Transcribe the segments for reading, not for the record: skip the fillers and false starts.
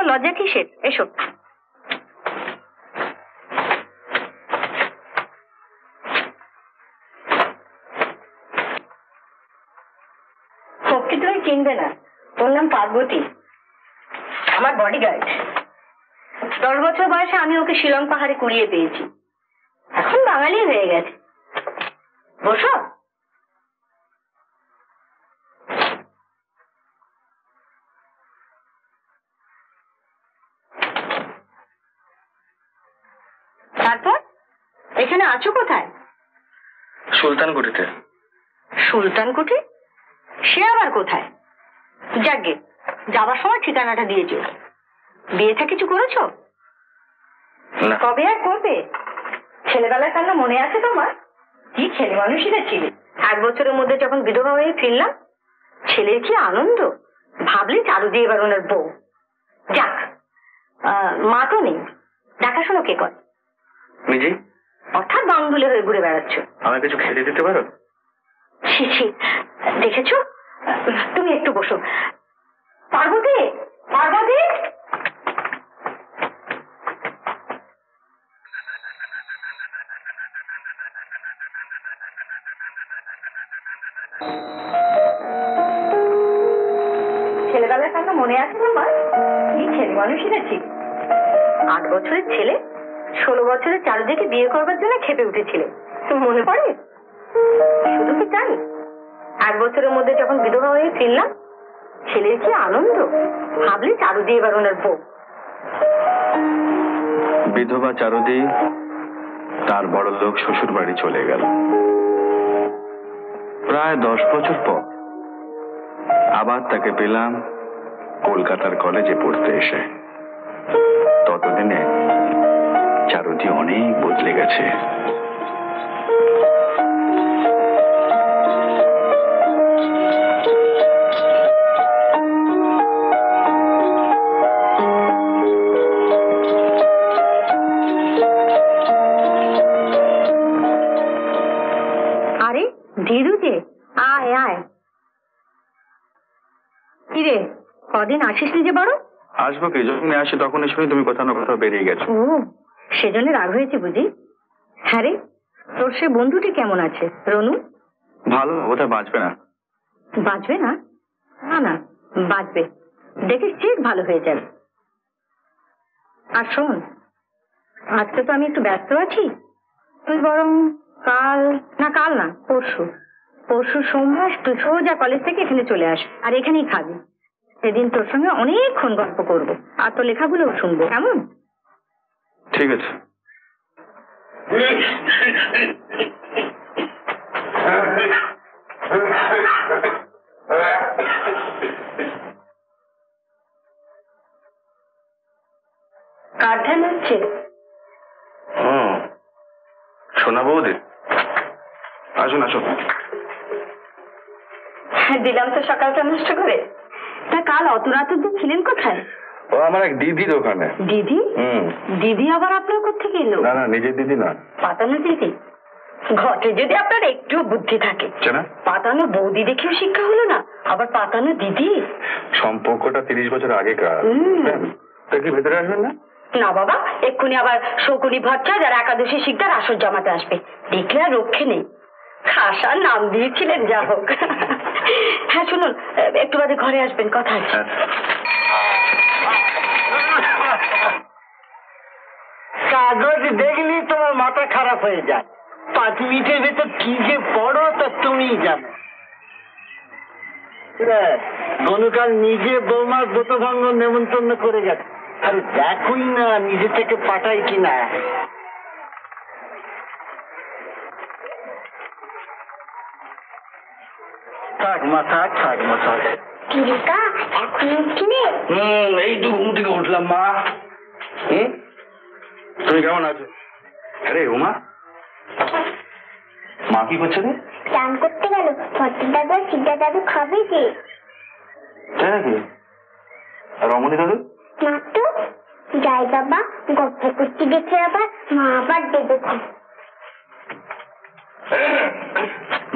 লজ্জা কিসের? এসো। ওকে তুমি চিনবে না, ওর নাম পার্বতী, আমার বডিগার্ড। 10 বছর বয়সে আমি ওকে শিলং পাহাড়ে কুড়িয়ে পেয়েছি, এখন বাঙালি হয়ে গেছে। বসো। তারপর এখানে আছো কোথায়? সুলতানকুঠিতে। সুলতানকুঠি? সে আবার কোথায়? যাকগে, যাবার সময় ঠিকানাটা দিয়েছো। বিয়েটা কিছু করেছো? কবে আর করবে? ছেলেবেলার কান্না মনে আছে তোমার? কি ছেলে মানুষই ছিলে। 1 বছরের মধ্যে যখন বিধবা হয়ে ফিরলাম, ছেলের কি আনন্দ ভাবলে চারু দিয়ে এবার ওনার বউ। যাক, মা তো নেই, দেখাশোনা কে করে? মিজি। অর্থাৎ বাঙ্গুলে হয়ে ঘুরে বেড়াচ্ছ। আমাকে কিছু খেতে দিতে পারো? ছি ছি, দেখেছো? তুমি একটু বসো। পার্বতী, পার্বতী। ছেলেবেলার কান্না মনে আছে তোমার? কি ছেলে মানুষই ছিল। 8 বছরের ছেলে 16 বছরের চারুদিকে বিয়ে করবার জন্য খেপে উঠেছিলে, তুমি মনে পড়ে? শুধু কি জানি, 1 বছরের মধ্যে যখন বিধবা হয়ে ফিরলাম, ছেলের কি আনন্দ ভাবলে চারু দিয়ে এবার ওনার বউ। বিধবা চারুদি তার বড় লোক শ্বশুর বাড়ি চলে গেল। প্রায় 10 বছর পর আবার তাকে পেলাম কলকাতার কলেজে পড়তে এসে। ততদিনে চারুদি অনেক বদলে গেছে। আরে ধীরু যে, আয় আয়। কিরে, কদিন আসিস নি যে? বড় আসবো কি, যখন আসি তখন শুনি তুমি কোথাও না কোথাও বেরিয়ে গেছো। ও, সেজন্য রাগ হয়েছে বুঝি? হ্যাঁ রে, তোর সে বন্ধুটি কেমন আছে? রনু ভালো, ওটা বাঁচবে না। বাঁচবে না? না না, বাঁচবে, দেখিস ঠিক ভালো হয়ে যাবে। আর শোন, আজকে তো আমি একটু ব্যস্ত আছি, তুই বরং কাল না পরশু সোমবার তুই সোজা কলেজ থেকে এখানে চলে আস, আর এখানেই খাবি। সেদিন তোর সঙ্গে অনেকক্ষণ গল্প করবো, আর তোর লেখাগুলোও শুনবো, কেমন? ঠিক আছে। কার ধ্যান হচ্ছে? শোনা বৌদি, আসুন আসুন। দিলাম তো সকালটা নষ্ট করে। তা কাল অত রাত অব্দি ছিলেন কোথায়? ও আমার এক দিদির ওখানে। দিদি? দিদি আবার আপনার কোত্থেকে এলো? না না, নিজের দিদি না, পাতানো দিদি। ঘটে যদি আপনার একটু বুদ্ধি থাকে। পাতানো বৌদি দেখেও শিক্ষা হলো না, আবার পাতানো দিদি। সম্পর্কটা 30 বছর আগেকার। তা কি ভেতরে আসবেন না? না বাবা, এক্ষুনি আবার শকুনি ভট্টাচার্য আর একাদশী শিকদার আসর জমাতে আসবে, দেখলে আর রক্ষে নেই। খাসার নাম দিয়েছিলেন, যা হোক। হ্যাঁ শুনুন, একটু বাদে ঘরে আসবেন, কথা আছে। কাগজ দেখলি তোমার মাথা খারাপ হয়ে যায়। 5 মিনিটের ভেতর কি যে পড়ো তা তুমিই জানো। গনুকাল নিজে বৌমার ব্রতভঙ্গ নেমন্তন্ন করে গেছে, আরে দেখুই না নিজে থেকে পাঠাই কিনা। থাক মাথা, থাক মাথা। এখন উঠলে? এই তো ঘুম থেকে উঠলাম মা। তুমি কেমন আছো? আরে উমা, মা কি করছে রে? চান করতে গেল। দাদা সিদ্ধা দাদু খাবে যে। তাই নাকি? আর রমণী দাদু? না তো, যাই বাবা, গল্প করতে দেখে আবার মা আবার দেবে।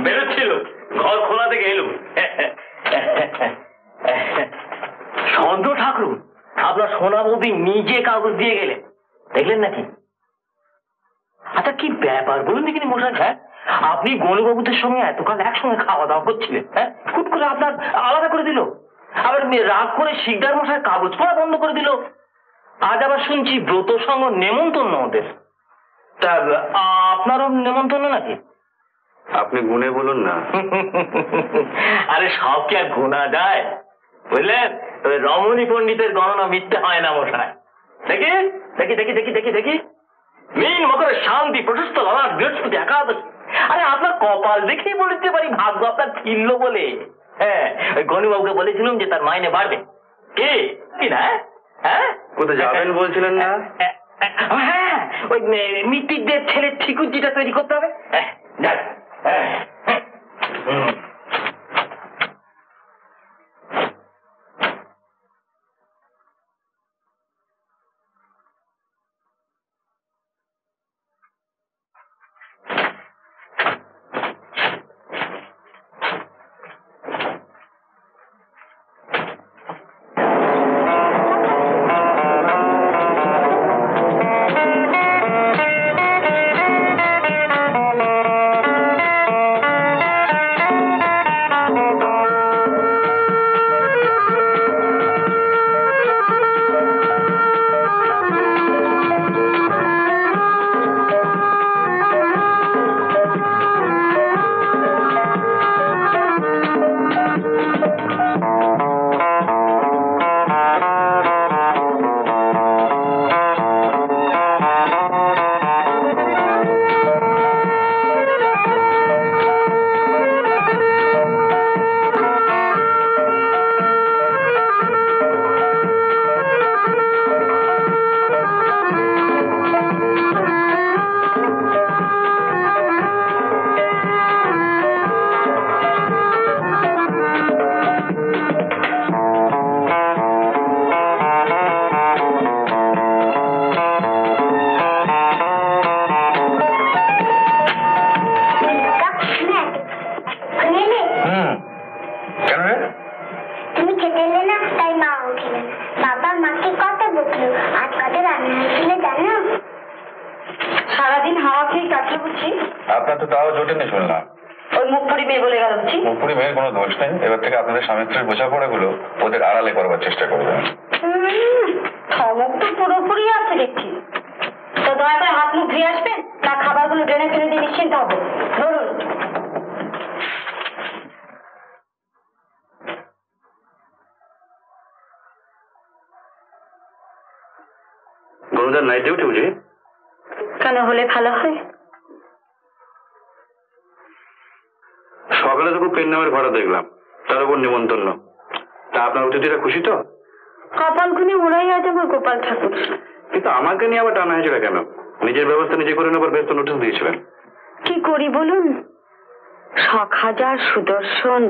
বেরোচ্ছিল, ঘর খোলা থেকে এলো। সন্দ ঠাকুর, আপনার সোনা বৌদি নিজে কাগজ দিয়ে গেলেন, দেখলেন নাকি? আচ্ছা কি ব্যাপার বলুন দেখিনি মশাই, হ্যাঁ আপনি গৌরবাবুদের সঙ্গে এতকাল একসঙ্গে খাওয়া দাওয়া করছিলেন, হ্যাঁ হুট করে আপনার আলাদা করে দিল, আবার রাগ করে শিকদার মশাই কাগজ পড়া বন্ধ করে দিল। আজ আবার শুনছি ব্রত সঙ্গ নেমন্তন্ন ওদের। তা আপনারও নেমন্তন্ন নাকি? আপনি গুনে বলুন না। আরে সব কি আর গোনা যায় বুঝলেন? তবে রমণী পণ্ডিতের গণনা মিথ্যে হয় না মশাই। দেখি দেখি দেখি দেখি দেখি দেখি মীন মকরের শান্তি প্রশস্ত ললাট বৃহস্পতি একাদশী। আরে আপনার কপাল দেখেই বলতে পারি ভাগ্য আপনার ফিরল বলে। হ্যাঁ ওই গণিবাবুকে বলেছিলাম যে তার মাইনে বাড়বে। কি কি না? হ্যাঁ কোথায় যাবেন বলছিলেন না? হ্যাঁ ওই মিত্তিকদের ছেলের ঠিকুজিটা তৈরি করতে হবে। যাক সারাদিন হাওয়া খেয়ে কাটলো বুঝছি। আপনার তো তাও জোটেনি শুনলাম। ওই মুখপুরি মেয়ে বলে গেল বুঝছি। মুখপুরি মেয়ের কোনো দোষ নেই। এবার থেকে আপনাদের স্বামী স্ত্রীর বোঝাপড়াগুলো ওদের আড়ালে করবার চেষ্টা করবেন। ধমক তো পুরোপুরি আছে দেখছি। তো দয়া করে হাত মুখ ধুয়ে আসবেন, না খাবারগুলো ড্রেনে ফেলে দিয়ে নিশ্চিন্ত হবে। ধরুন গরুদার নাইট ডিউটি বুঝি? কেন হলে ভালো হয়? সকালে তো খুব পেন নামের ঘরে দেখলাম, তার উপর নিমন্ত্রণ। তা আপনার অতিথিরা খুশি তো? কপাল গুনে ওরাই আজ আমার গোপাল ঠাকুর। কিন্তু আমাকে নিয়ে আবার টানা হয়েছিল কেন? নিজের ব্যবস্থা নিজে করে নেবার ব্যস্ত নোটিশ দিয়েছিলেন। কি করি বলুন? শখ হাজার সুদর্শন,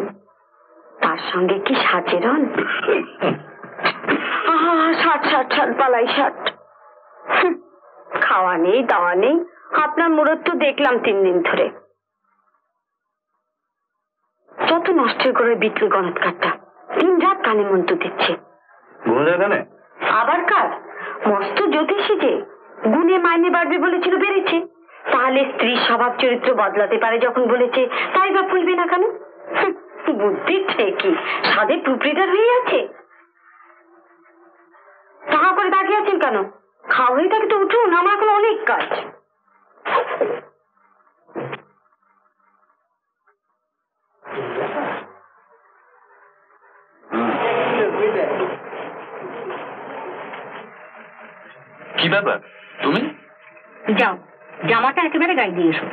তার সঙ্গে কি সাচেরন। ষাট ষাট ষাট পালাই ষাট। খাওয়া নেই দাওয়া নেই। আপনার মুরত তো দেখলাম 3 দিন ধরে। যত নষ্ট করে বিটল গণৎকারটা 3 রাত কানে মন্ত্র দিচ্ছে। আবার কার? মস্ত জ্যোতিষী যে গুণে মাইনে বাড়বে বলেছিল, বেড়েছে। তাহলে স্ত্রীর স্বভাব চরিত্র বদলাতে পারে যখন বলেছে, তাই বা ফুলবে না কেন? বুদ্ধি ঠিকই, সাধে প্রুপ্রিটার হয়ে আছে। তাহা করে দাঁড়িয়ে আছেন কেন? খাওয়া হয়ে থাকে তো উঠুন, আমার এখন অনেক কাজ। কি ব্যাপার? তুমি যাও, জামাটা একেবারে গায়ে দিয়ে এসো।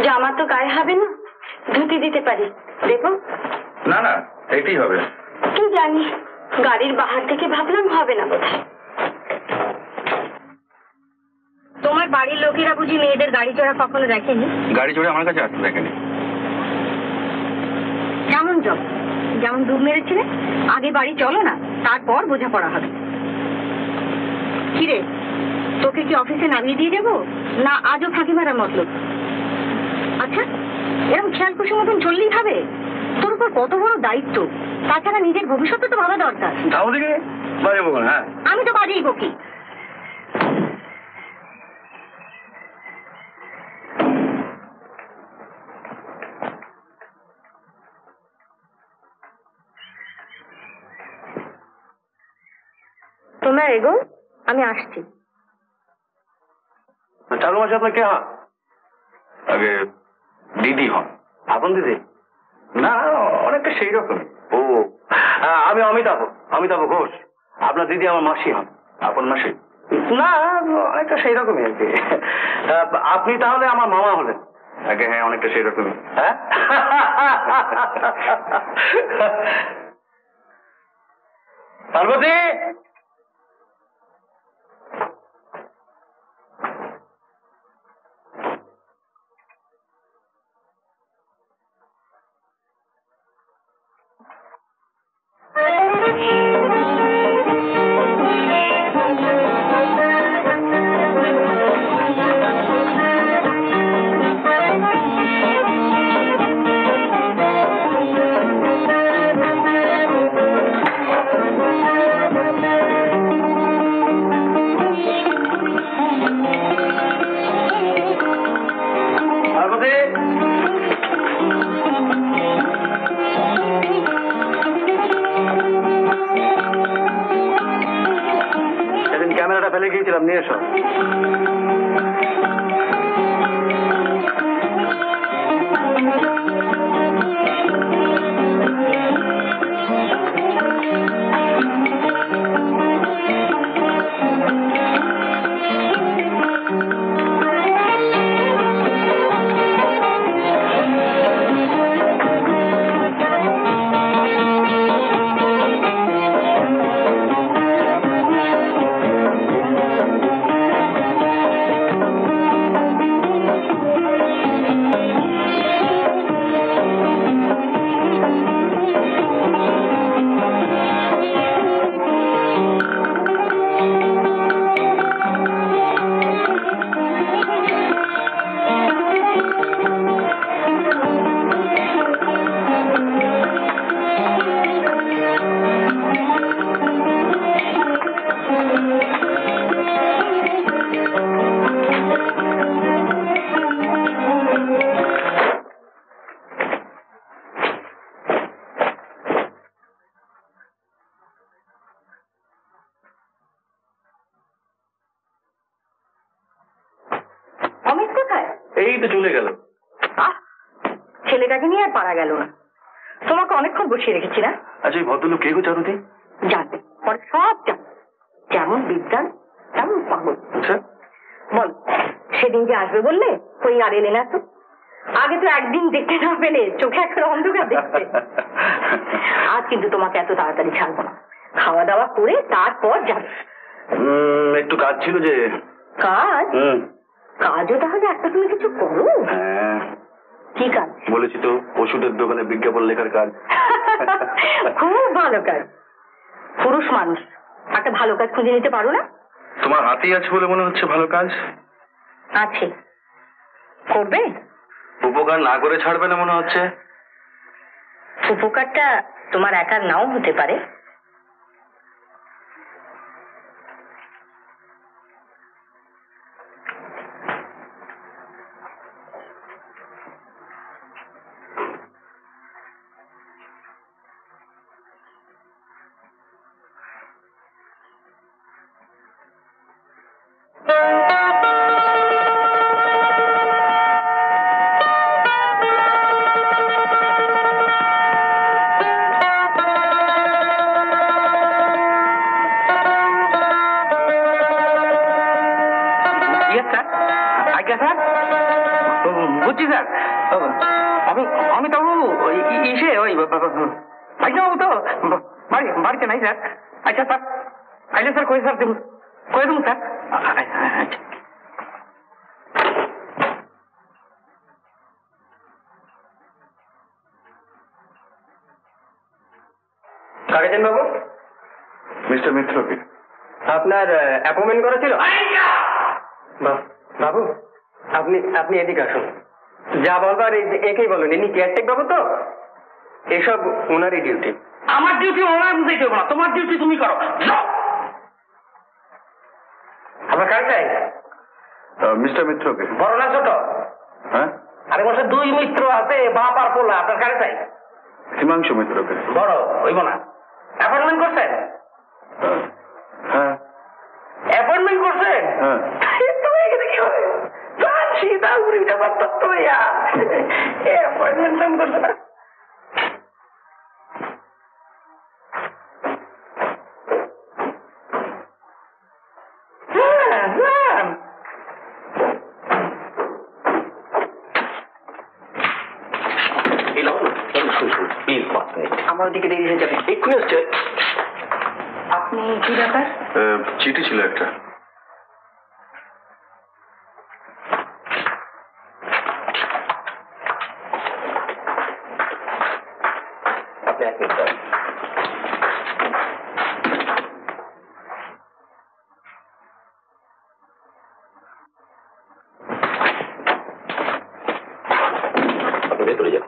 জামা তো গায়ে হবে না, ধুতি দিতে পারি, দেখো। না না, এটাই হবে। কি জানি, গাড়ির বাহার থেকে ভাবলাম হবে না বোধহয়। তোমার বাড়ির লোকেরা বুঝি মেয়েদের গাড়ি চড়া কখনো দেখেনি? গাড়ি চড়ে আমার কাছে আসতে দেখেনি। কেমন জব, যেমন ডুব মেরেছিলে। আগে বাড়ি চলো না, তারপর বোঝাপড়া হবে। কিরে, তোকে কি অফিসে নামিয়ে দিয়ে যাবো, না আজও ফাঁকি মারার মতলব? আচ্ছা, এরকম খেয়াল খুশি মতন চললেই হবে? তোর উপর কত বড় দায়িত্ব, তাছাড়া নিজের ভবিষ্যৎ তো ভাবা দরকার। হ্যাঁ, আমি তো বাজেই বকি। তোমরা এগো, আমি আসছি। চালু মাসে আপনার কে হন? আগে দিদি হন। আপন দিদি? না, অনেকটা সেই রকম। ও, আমি অমিতাভ ঘোষ। আপনার দিদি আমার মাসি হন। আপন মাসি? না, অনেকটা সেই রকমই আর কি। আপনি তাহলে আমার মামা হলেন? আগে হ্যাঁ, অনেকটা সেই রকমই। হ্যাঁ, পার্বতী, সেদিন ক্যামেরাটা ফেলে গিয়েছিলাম, নিয়ে এসো। অমিত কোথায়? এই তো চলে গেল। ছেলেটাকে নিয়ে আর পারা গেল না। তোমাকে অনেকক্ষণ বসিয়ে রেখেছি না? আচ্ছা, এই ভদ্রলোক কে গো চারুদি? জানবে, পরে সব জানবে। যেমন বিজ্ঞান তেমন পাগল। আচ্ছা, বল, সেদিন যে আসবে বললে, কই আর এলে না তো? আগে তো একদিন দেখতে না পেলে চোখে একটা অন্ধকার দেখতে। আজ কিন্তু তোমাকে এত তাড়াতাড়ি ছাড়বো না। খাওয়া দাওয়া করে তারপর যাবে। একটু কাজ ছিল যে। কাজ? কাজও তাহলে একটা তুমি কিছু করো? হ্যাঁ। কি কাজ? বলেছি তো, ওষুধের দোকানে বিজ্ঞাপন লেখার কাজ। খুব ভালো কাজ। পুরুষ মানুষ একটা ভালো কাজ খুঁজে নিতে পারো না? তোমার হাতেই আছে বলে মনে হচ্ছে ভালো কাজ। আছে, করবে? উপকার না করে ছাড়বে না মনে হচ্ছে। উপকারটা তোমার একার নাও হতে পারে। বুঝছি স্যার, আমি তো ইসে ওই বাবু তো বাড়িতে নাই স্যার। আচ্ছা স্যার, আইলে স্যার কই স্যার দেবো, কয়ে দেবো স্যার। কাকে চেন বাবু? মিস্টার মিত্রকে আপনার অ্যাপয়েন্টমেন্ট করা ছিল। বাবু আপনি আপনি এদিকে আসুন। যা বলবার একেই বলুন, ইনি কেয়ারটেক বাবু তো, এসব ওনারই ডিউটি। আমার ডিউটি ওনার বুঝে দেবো না, তোমার ডিউটি তুমি করো। আমার কার চাই? মিস্টার মিত্রকে। বড় না ছোট? হ্যাঁ, আরে বসে দুই মিত্র আছে, বাপ আর পোলা, আপনার কারে চাই? হিমাংশু মিত্রকে। বড় হইব না? অ্যাপয়েন্টমেন্ট করছেন? হ্যাঁ অ্যাপয়েন্টমেন্ট করছেন? হ্যাঁ। তুমি এখানে কি হয়? সীতা উড়িটা পারতো তো ইয়া অ্যাপয়েন্টমেন্ট টাইম করছে না। আমার দিকে দেরি হয়ে যাবে, এক্ষুনি হচ্ছে। আপনি কি ব্যাপার? চিঠি ছিল একটা। আপনি এক মিনিট দাঁড়ান। আপনি ভেতরে যান।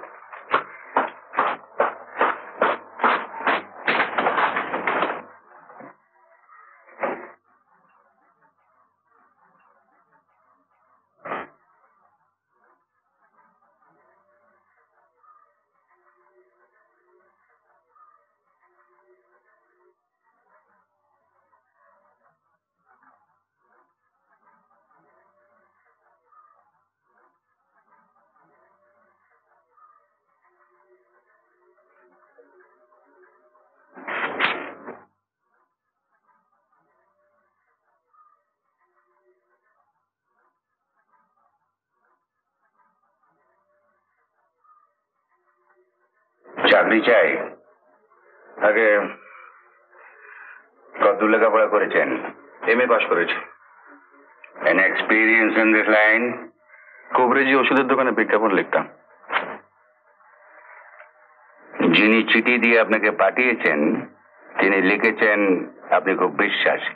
চাকরি চাই? আগে কত লেখাপড়া করেছেন? MA পাস করেছি। Any experience in this line? কবরেজি ওষুধের দোকানে বিজ্ঞাপন লিখতাম। যিনি চিঠি দিয়ে আপনাকে পাঠিয়েছেন তিনি লিখেছেন আপনি খুব বিশ্বাসী।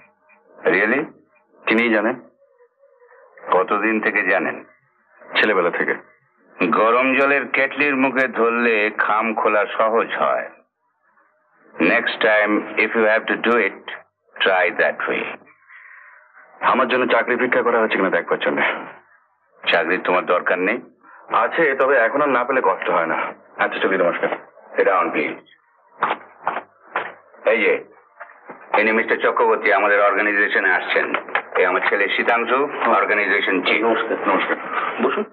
রিয়েলি? তিনিই জানেন? কতদিন থেকে জানেন? ছেলেবেলা থেকে। গরম জলের কেটলির মুখে ধরলে খাম খোলা সহজ হয়। Next time if you have to do it, try that way. আমার জন্য চাকরি ভিক্ষা করা হচ্ছে কিনা দেখবার জন্য। চাকরি তোমার দরকার নেই? আছে, তবে এখন আর না পেলে কষ্ট হয় না। আচ্ছা চলি, নমস্কার। এটা অন প্লিজ। এই যে ইনি মিস্টার চক্রবর্তী আমাদের অর্গানাইজেশনে আসছেন। এই আমার ছেলে শীতাংশু, অর্গানাইজেশন চিফ। নমস্কার। নমস্কার, বসুন।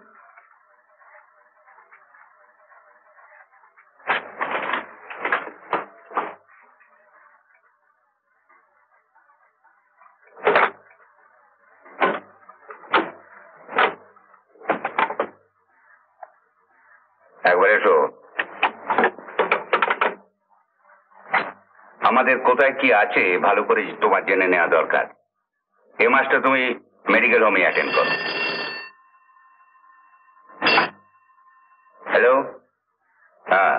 একবার এসো। আমাদের কোথায় কি আছে ভালো করে তোমার জেনে নেওয়া দরকার। এই মাসটা তুমি মেডিকেল হোমে অ্যাটেন্ড করো। হ্যালো? হ্যাঁ,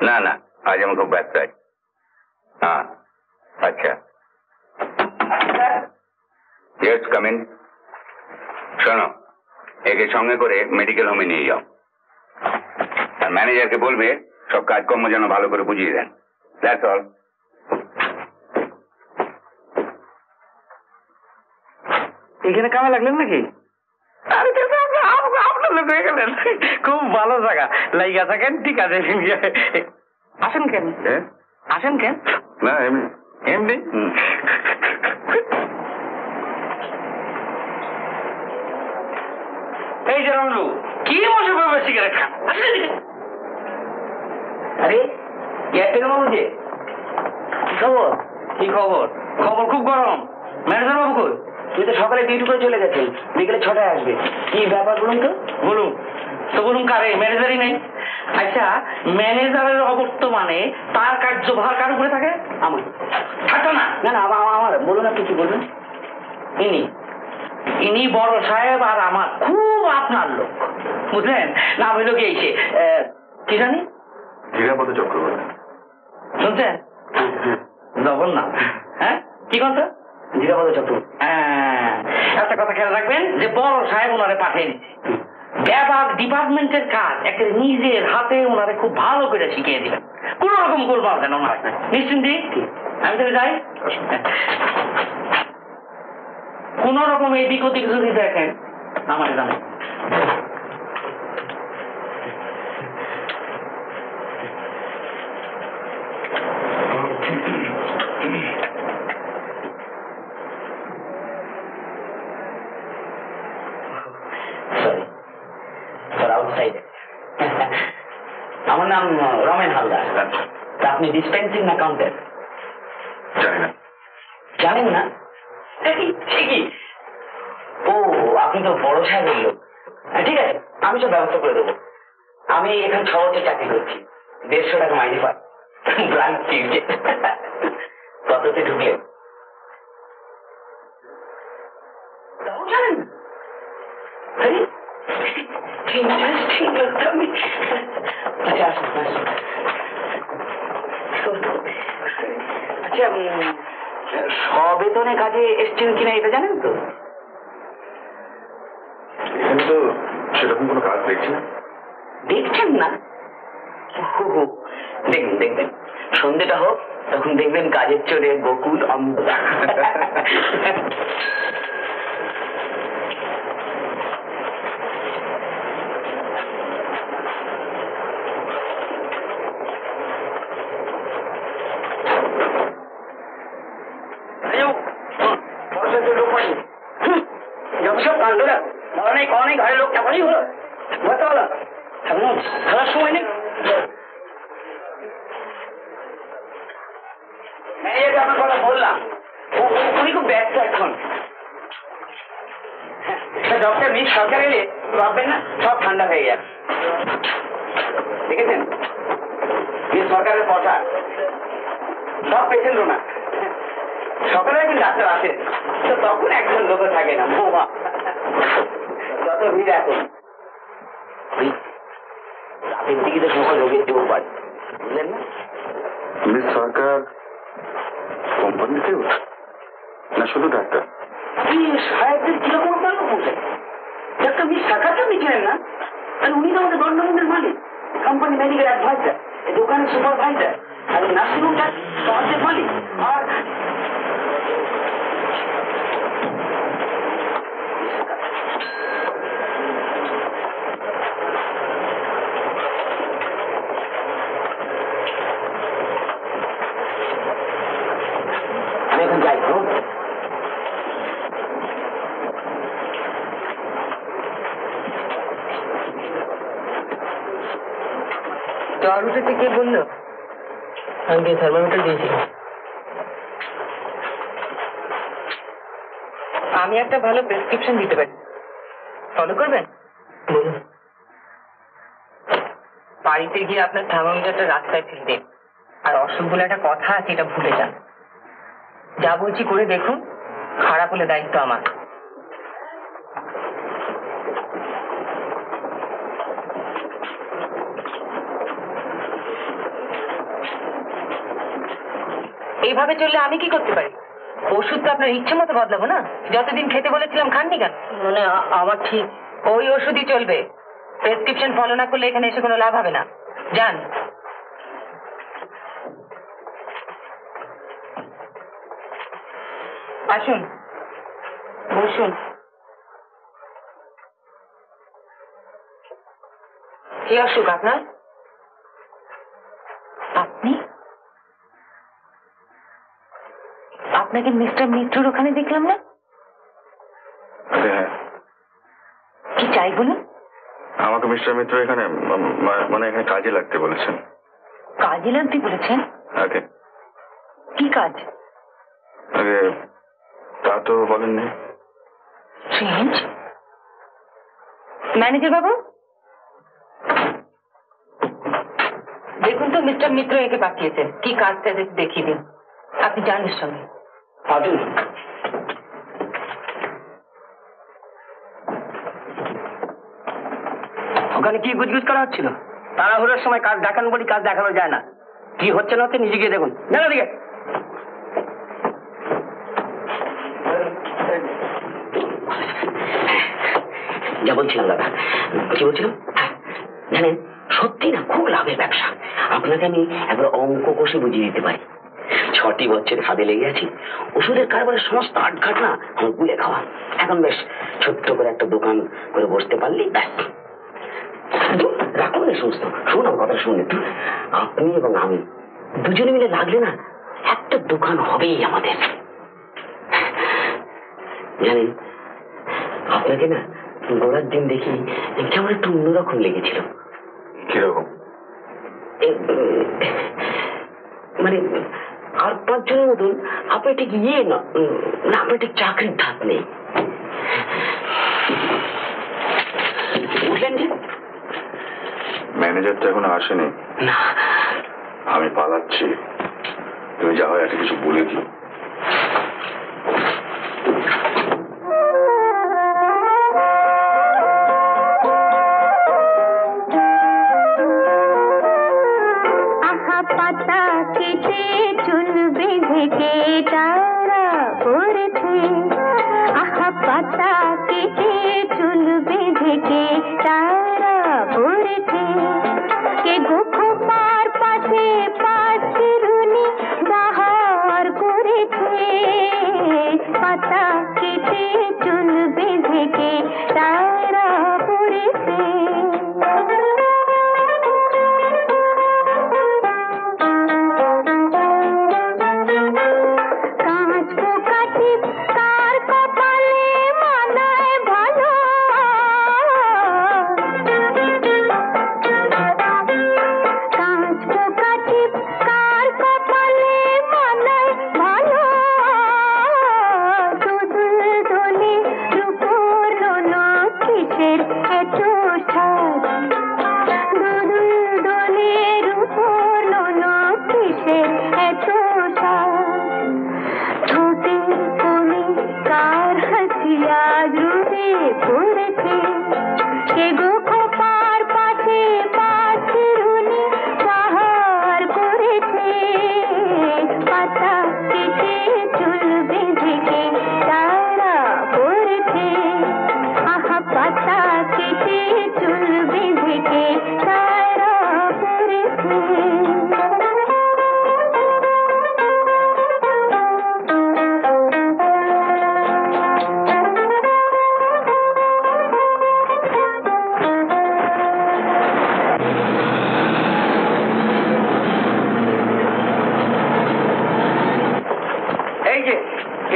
না না, আজ আমি খুব ব্যস্ত আছি। হ্যাঁ, আচ্ছা। Yes, come in. শোনো, একে সঙ্গে করে মেডিকেল হোমে নিয়ে যাও। আর ম্যানেজারকে বলবে সব কাজকর্ম যেন ভালো করে বুঝিয়ে দেন। That's all. এখানে কামে লাগলেন নাকি? আপনার লোক হয়ে গেলেন, খুব ভালো জায়গা। লাইগা থাকেন, ঠিক আছে। আসেন কেন? আসেন কেন? না এমনি এমনি। এই যে রমলু, কি মজা পাবে সিগারেট খান। আরে এয়ারটেল বাবু যে, কি খবর? কি খবর? খবর খুব গরম। ম্যানেজার বাবু কই? তুই তো সকালে ডিউটি করে চলে গেছেন, বিকেলে 6টায় আসবে। কি ব্যাপার বলুন তো? বলুন তো, বলুন কারে? ম্যানেজারই নেই। আচ্ছা, ম্যানেজারের অবর্তমানে তার কার্যভার কার উপরে থাকে? আমার। থাকতো না? না না, আমার। বলুন আপনি কি বলবেন? ইনি বড় সাহেব আর আমার খুব আপনার লোক, বুঝলেন? নাম হইল কি এসে কি জানি? নিরাপদ চক্রবর্তী। শুনছেন? জগন্নাথ, হ্যাঁ কি কথা? নিরাপদ চক্র। একটা কথা খেয়াল রাখবেন যে বড় সাহেব ওনারে পাঠিয়ে দিচ্ছে ব্যাপক ডিপার্টমেন্টের কাজ একে নিজের হাতে ওনারে খুব ভালো করে শিখিয়ে দিবেন, কোন রকম গোলমাল যেন না হয়। নিশ্চিন্তি, আমি তাহলে যাই। কোন রকম এদিক ওদিক যদি দেখেন আমাকে জানান। আমার নাম রমেন হালদার। তা আপনি ডিসপেন্সিং অ্যাকাউন্টেন্ট? জানি না। জানেন না? ঠিকই। ও, আপনি তো বড় সাহেবের লোক। ঠিক আছে, আমি সব ব্যবস্থা করে দেবো। আমি এখানে 6 বছর চাকরি করছি, 150 টাকা মাইনে পাই। Branch chief. কততে ঢুকলেন? তাও জানেন না? ইন্টারেস্টিং লোকটা আমি। আচ্ছা আসুন আসুন। আচ্ছা, সবেতনে কাজে এসছেন কিনা এটা জানেন তো? এখানে তো সেরকম কোনো কাজ দেখছি না। দেখছেন না? দেখবেন দেখবেন, সন্ধ্যেটা হোক তখন দেখবেন কাজের চোরে গোকুল অন্ধকার। সব কাণ্ড না, অনেক অনেক ঘরের লোক চাপাই হলো। বুঝতে পারলাম খেলার সময় নেই। ম্যানেজারকে আপনার কথা বললাম, উনি খুব ব্যস্ত এখন। ডক্টর মিস সরকার এলে ভাববেন না সব ঠান্ডা হয়ে যাবে। দেখেছেন মিস সরকারের কথা, সব পেশেন্টও না। সকালে একজন ডাক্তার আসে তো তখন একজন লোক থাকে না, বোমা যত ভিড় এখন। রাতের দিকে তো সময় রোগের জোর বাড়ে, বুঝলেন না? মিস সরকার কোম্পানির কেউ না শুধু ডাক্তার? সাহেবদের কিরকম গল্প বলছেন? ডাক্তার মিস সরকারকে আপনি চেনেন না? আর উনি তো আমাদের দণ্ডমন্দির মালিক, কোম্পানি মেডিকেল অ্যাডভাইজার, দোকানের সুপারভাইজার, আর নার্সিংহোমটার সহজের মালিক। আর আমি এখন যাই। জ্বর উঠেছে কে বললো? আমি থার্মোমিটার দিয়েছিলাম। আমি একটা ভালো প্রেসক্রিপশন দিতে পারি, ফলো করবেন? বলুন। বাড়িতে গিয়ে আপনার থার্মোমিটারটা রাস্তায় ফেলে দিন, আর অসুখ বলে একটা কথা আছে এটা ভুলে যান। যা বলছি করে দেখুন, খারাপ হলে দায়িত্ব আমার। এইভাবে চললে আমি কি করতে পারি? ওষুধ তো আপনার ইচ্ছে মতো বদলাবো না। যতদিন খেতে বলেছিলাম খাননি কেন? মানে আমার ঠিক ওই ওষুধই চলবে। প্রেসক্রিপশন ফলো না করলে এখানে এসে কোনো লাভ হবে না। যান। আসুন, বসুন। কি অসুখ আপনার? আপনি? আপনাকে মিস্টার মিত্রর ওখানে দেখলাম না? হ্যাঁ। কি চাই বলুন? আমাকে মিস্টার মিত্র এখানে মানে এখানে কাজে লাগতে বলেছেন। কাজে লাগতে বলেছেন? আগে কি কাজ? আগে তা তো বলেননি। স্ট্রেঞ্জ। ম্যানেজার বাবু দেখুন তো মিস্টার মিত্র একে পাঠিয়েছেন, কি কাজটা দেখিয়ে দিন। আপনি যান এর সঙ্গে। ওখানে কি গুজগুজ করা হচ্ছিল? তাড়াহুড়োর সময় কাজ দেখানো বলি কাজ দেখানো যায় না। কি হচ্ছে না হচ্ছে নিজে গিয়ে দেখুন। জানো দিকে যা বলছিলাম দাদা, কি বলছিলাম, হ্যাঁ জানেন সত্যি না খুব লাভের ব্যবসা। আপনাকে আমি একবার অঙ্ক কষে বুঝিয়ে দিতে পারি। 6টি বছর হাতে লেগে আছি, ওষুধের কারবারের সমস্ত আটঘাট না আমার গুলে খাওয়া। এখন বেশ ছোট্ট করে একটা দোকান করে বসতে পারলি ব্যাস। রাখুন না সমস্ত, শুনুন আমার কথা শুনুন একটু। আপনি এবং আমি দুজনে মিলে লাগলে না একটা দোকান হবেই আমাদের। জানেন আপনাকে না গোড়ার দিন দেখি কেমন একটু অন্যরকম লেগেছিল। কিরকম? মানে আর 5 জনের মতন আপনার ঠিক ইয়ে না, আপনার ঠিক চাকরির ধাত নেই, বুঝলেন যে? ম্যানেজার তো এখনো আসেনি। না আমি পালাচ্ছি, তুমি যা হয় একটা কিছু বলে দিও। পাতা কেটে চুল বেঁধে কে তারা পড়েছে, আহা পাতা কেটে চুল বেঁধে কে তারা পড়েছে, কে গোখো পার পাশে পাশরুনি বাহার করেছে, পাতা কেটে চুল বেঁধে কে তারা পড়েছে।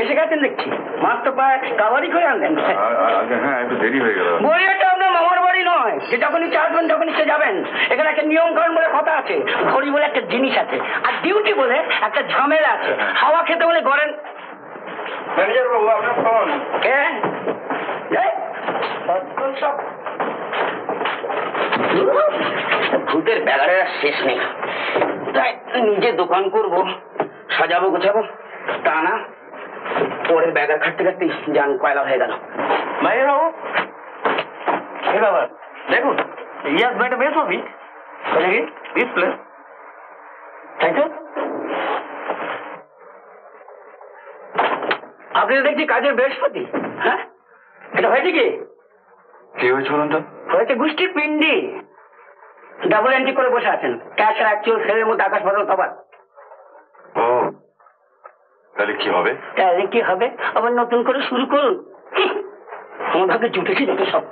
এসে গেছেন দেখছি, মাত্র প্রায় কাবারি করে আনলেন। হ্যাঁ একটু দেরি হয়ে গেল। বইটা আপনার মামার বাড়ি নয় যে যখনই চাটবেন যখনই সে যাবেন। এখানে একটা নিয়ম কানুন বলে কথা আছে, ঘড়ি বলে একটা জিনিস আছে, আর ডিউটি বলে একটা ঝামেলা আছে। হাওয়া খেতে বলে গড়েন। ম্যানেজার বাবু আপনার ফোন। কে? ভূতের ব্যাগারের শেষ নেই। তাই নিজে দোকান করব, সাজাবো গোছাবো, তা না পরের ব্যাগার খাটতে খাটতে যান কয়লা হয়ে গেল। ভাই বাবু এ বাবা দেখুন, ইয়াস ভাইটা বেশ হবি দেখি ডিসপ্লে, তাই তো? আপনি তো দেখছি কাজের বৃহস্পতি। হ্যাঁ এটা হয়েছে কি? কি হয়েছে বলুন তো? হয়েছে গোষ্ঠীর পিন্ডি। ডাবল এন্ট্রি করে বসে আছেন, ক্যাশ আর অ্যাকচুয়াল সেলের মধ্যে আকাশ পাতাল তফাৎ। ও তাহলে কি হবে? তাহলে কি হবে? আবার নতুন করে শুরু করুন। আমার ভাগে জুটেছি যত সব।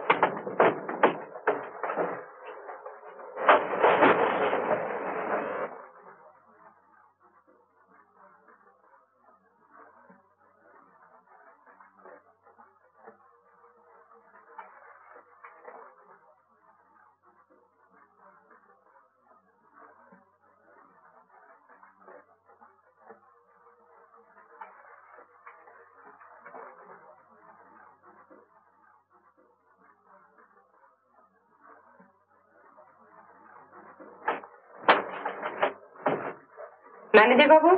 ম্যানেজার বাবু,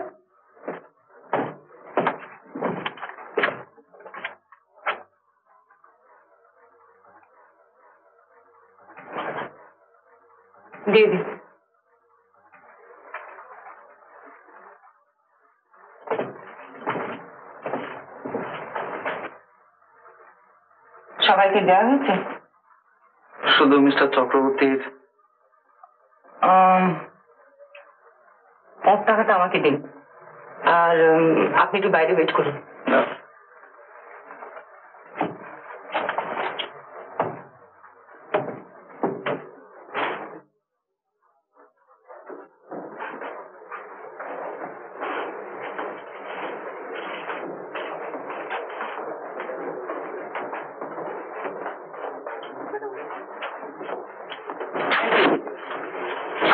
দিয়ে দিন। সবাইকে দেওয়া হয়েছে? শুধু মিস্টার চক্রবর্তীর ওর টাকাটা আমাকে দিন, আর আপনি একটু বাইরে ওয়েট করুন।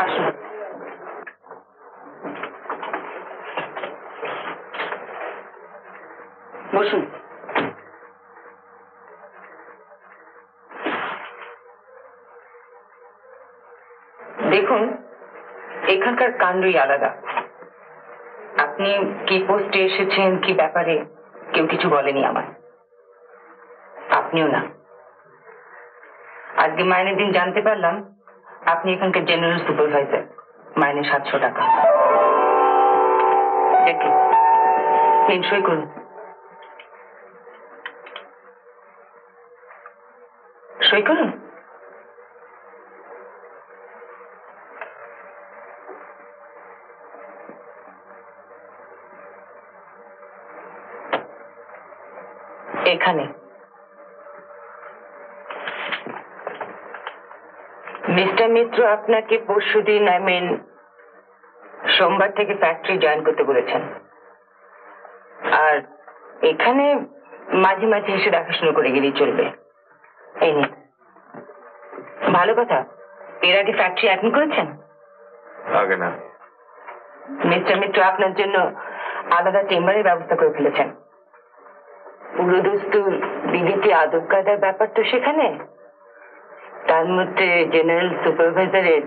আসুন। বসুন। দেখুন, এখানকার কাণ্ডই আলাদা। আপনি কি পোস্টে এসেছেন, কি ব্যাপারে কেউ কিছু বলেনি আমার, আপনিও না। আজকে মাইনের দিন জানতে পারলাম আপনি এখানকার জেনারেল সুপারভাইজার, মাইনে 700 টাকা। দেখুন, নিন, সই করুন। সই করুন। এখানে মিস্টার মিত্র আপনাকে পরশুদিন সোমবার থেকে ফ্যাক্টরি জয়েন করতে বলেছেন, আর এখানে মাঝে মাঝে এসে দেখাশোনা করে গেলেই চলবে। এই নিন। ভালো কথা, এর আগে ফ্যাক্টরি অ্যাটেন্ড করেছেন? আগে না। মিস্টার মিত্র আপনার জন্য আলাদা চেম্বারের ব্যবস্থা করে ফেলেছেন। পুরো দস্তুর বিলিতি আদব কায়দার ব্যাপার তো সেখানে, তার মধ্যে জেনারেল সুপারভাইজারের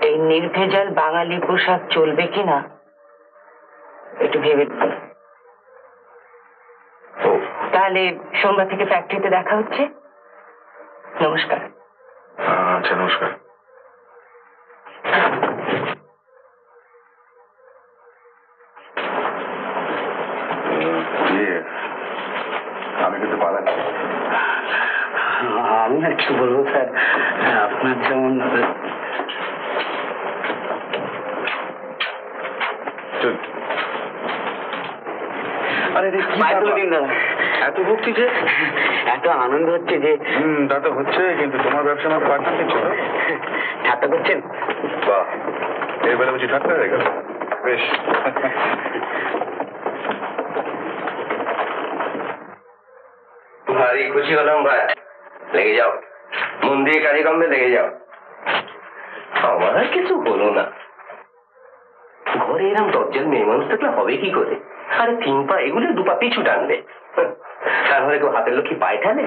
এই নির্ভেজাল বাঙালি পোশাক চলবে কিনা একটু ভেবে দেখুন। তাহলে সোমবার থেকে ফ্যাক্টরিতে দেখা হচ্ছে। নমস্কার। আচ্ছা, নমস্কার। আমি কিন্তু পালাচ্ছি। আমি আর কি বলবো স্যার, আপনার যেমন আরে এত ভক্তি যে, এত আনন্দ হচ্ছে যে। তা তো হচ্ছে, কিন্তু তোমার ব্যবসা আমার পার্টনার দিচ্ছ তো। ঠাট্টা করছেন? বাহ, এর বেলা বুঝি ঠাট্টা হয়ে গেল। বেশ। ভারী খুশি হলাম ভাই। লেগে যাও, মন দিয়ে কাজে লেগে যাও। আমার আর কিছু হলো না। ঘরে এরম দরজাল মেয়ে মানুষ থাকলে হবে কি করে? আরে 3 পা এগুলো 2 পা পিছু টানবে। তারপরে কেউ হাতের লক্ষ্মী পায়ে ঠানে?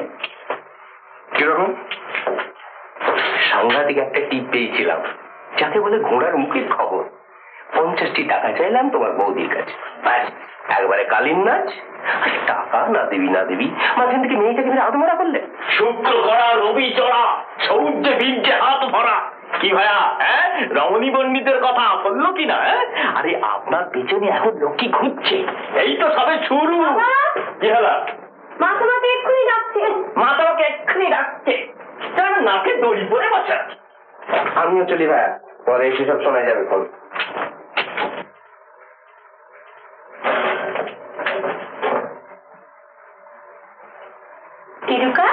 কিরকম? সাংঘাতিক একটা টিপ পেয়েছিলাম, যাকে বলে ঘোড়ার মুখের খবর। 50টি টাকা চাইলাম তোমার বৌদির কাছে, একবারে কালীন নাচ। টাকা না দেবী মাঝখান থেকে মেয়েটাকে মেরে আধ মারা করলে। শুক্র করা, রবি চড়া, সৌর্যে বীর্যে হাত ভরা। কি ভাইয়া, রমণী পণ্ডিতের কথা বললো কিনা? আরে আপনার পেছনে এখন লক্ষ্মী ঘুরছে, এই তো সবে শুরু। কি হলো? মা তোমাকে এক্ষুনি ডাকছে। মা তোমাকে এক্ষুনি ডাকছে? তার নাকে দড়ি পরে বসা। আমিও চলি ভাইয়া, পরে এসে সব শোনা যাবে। ফোন। তিরুকা,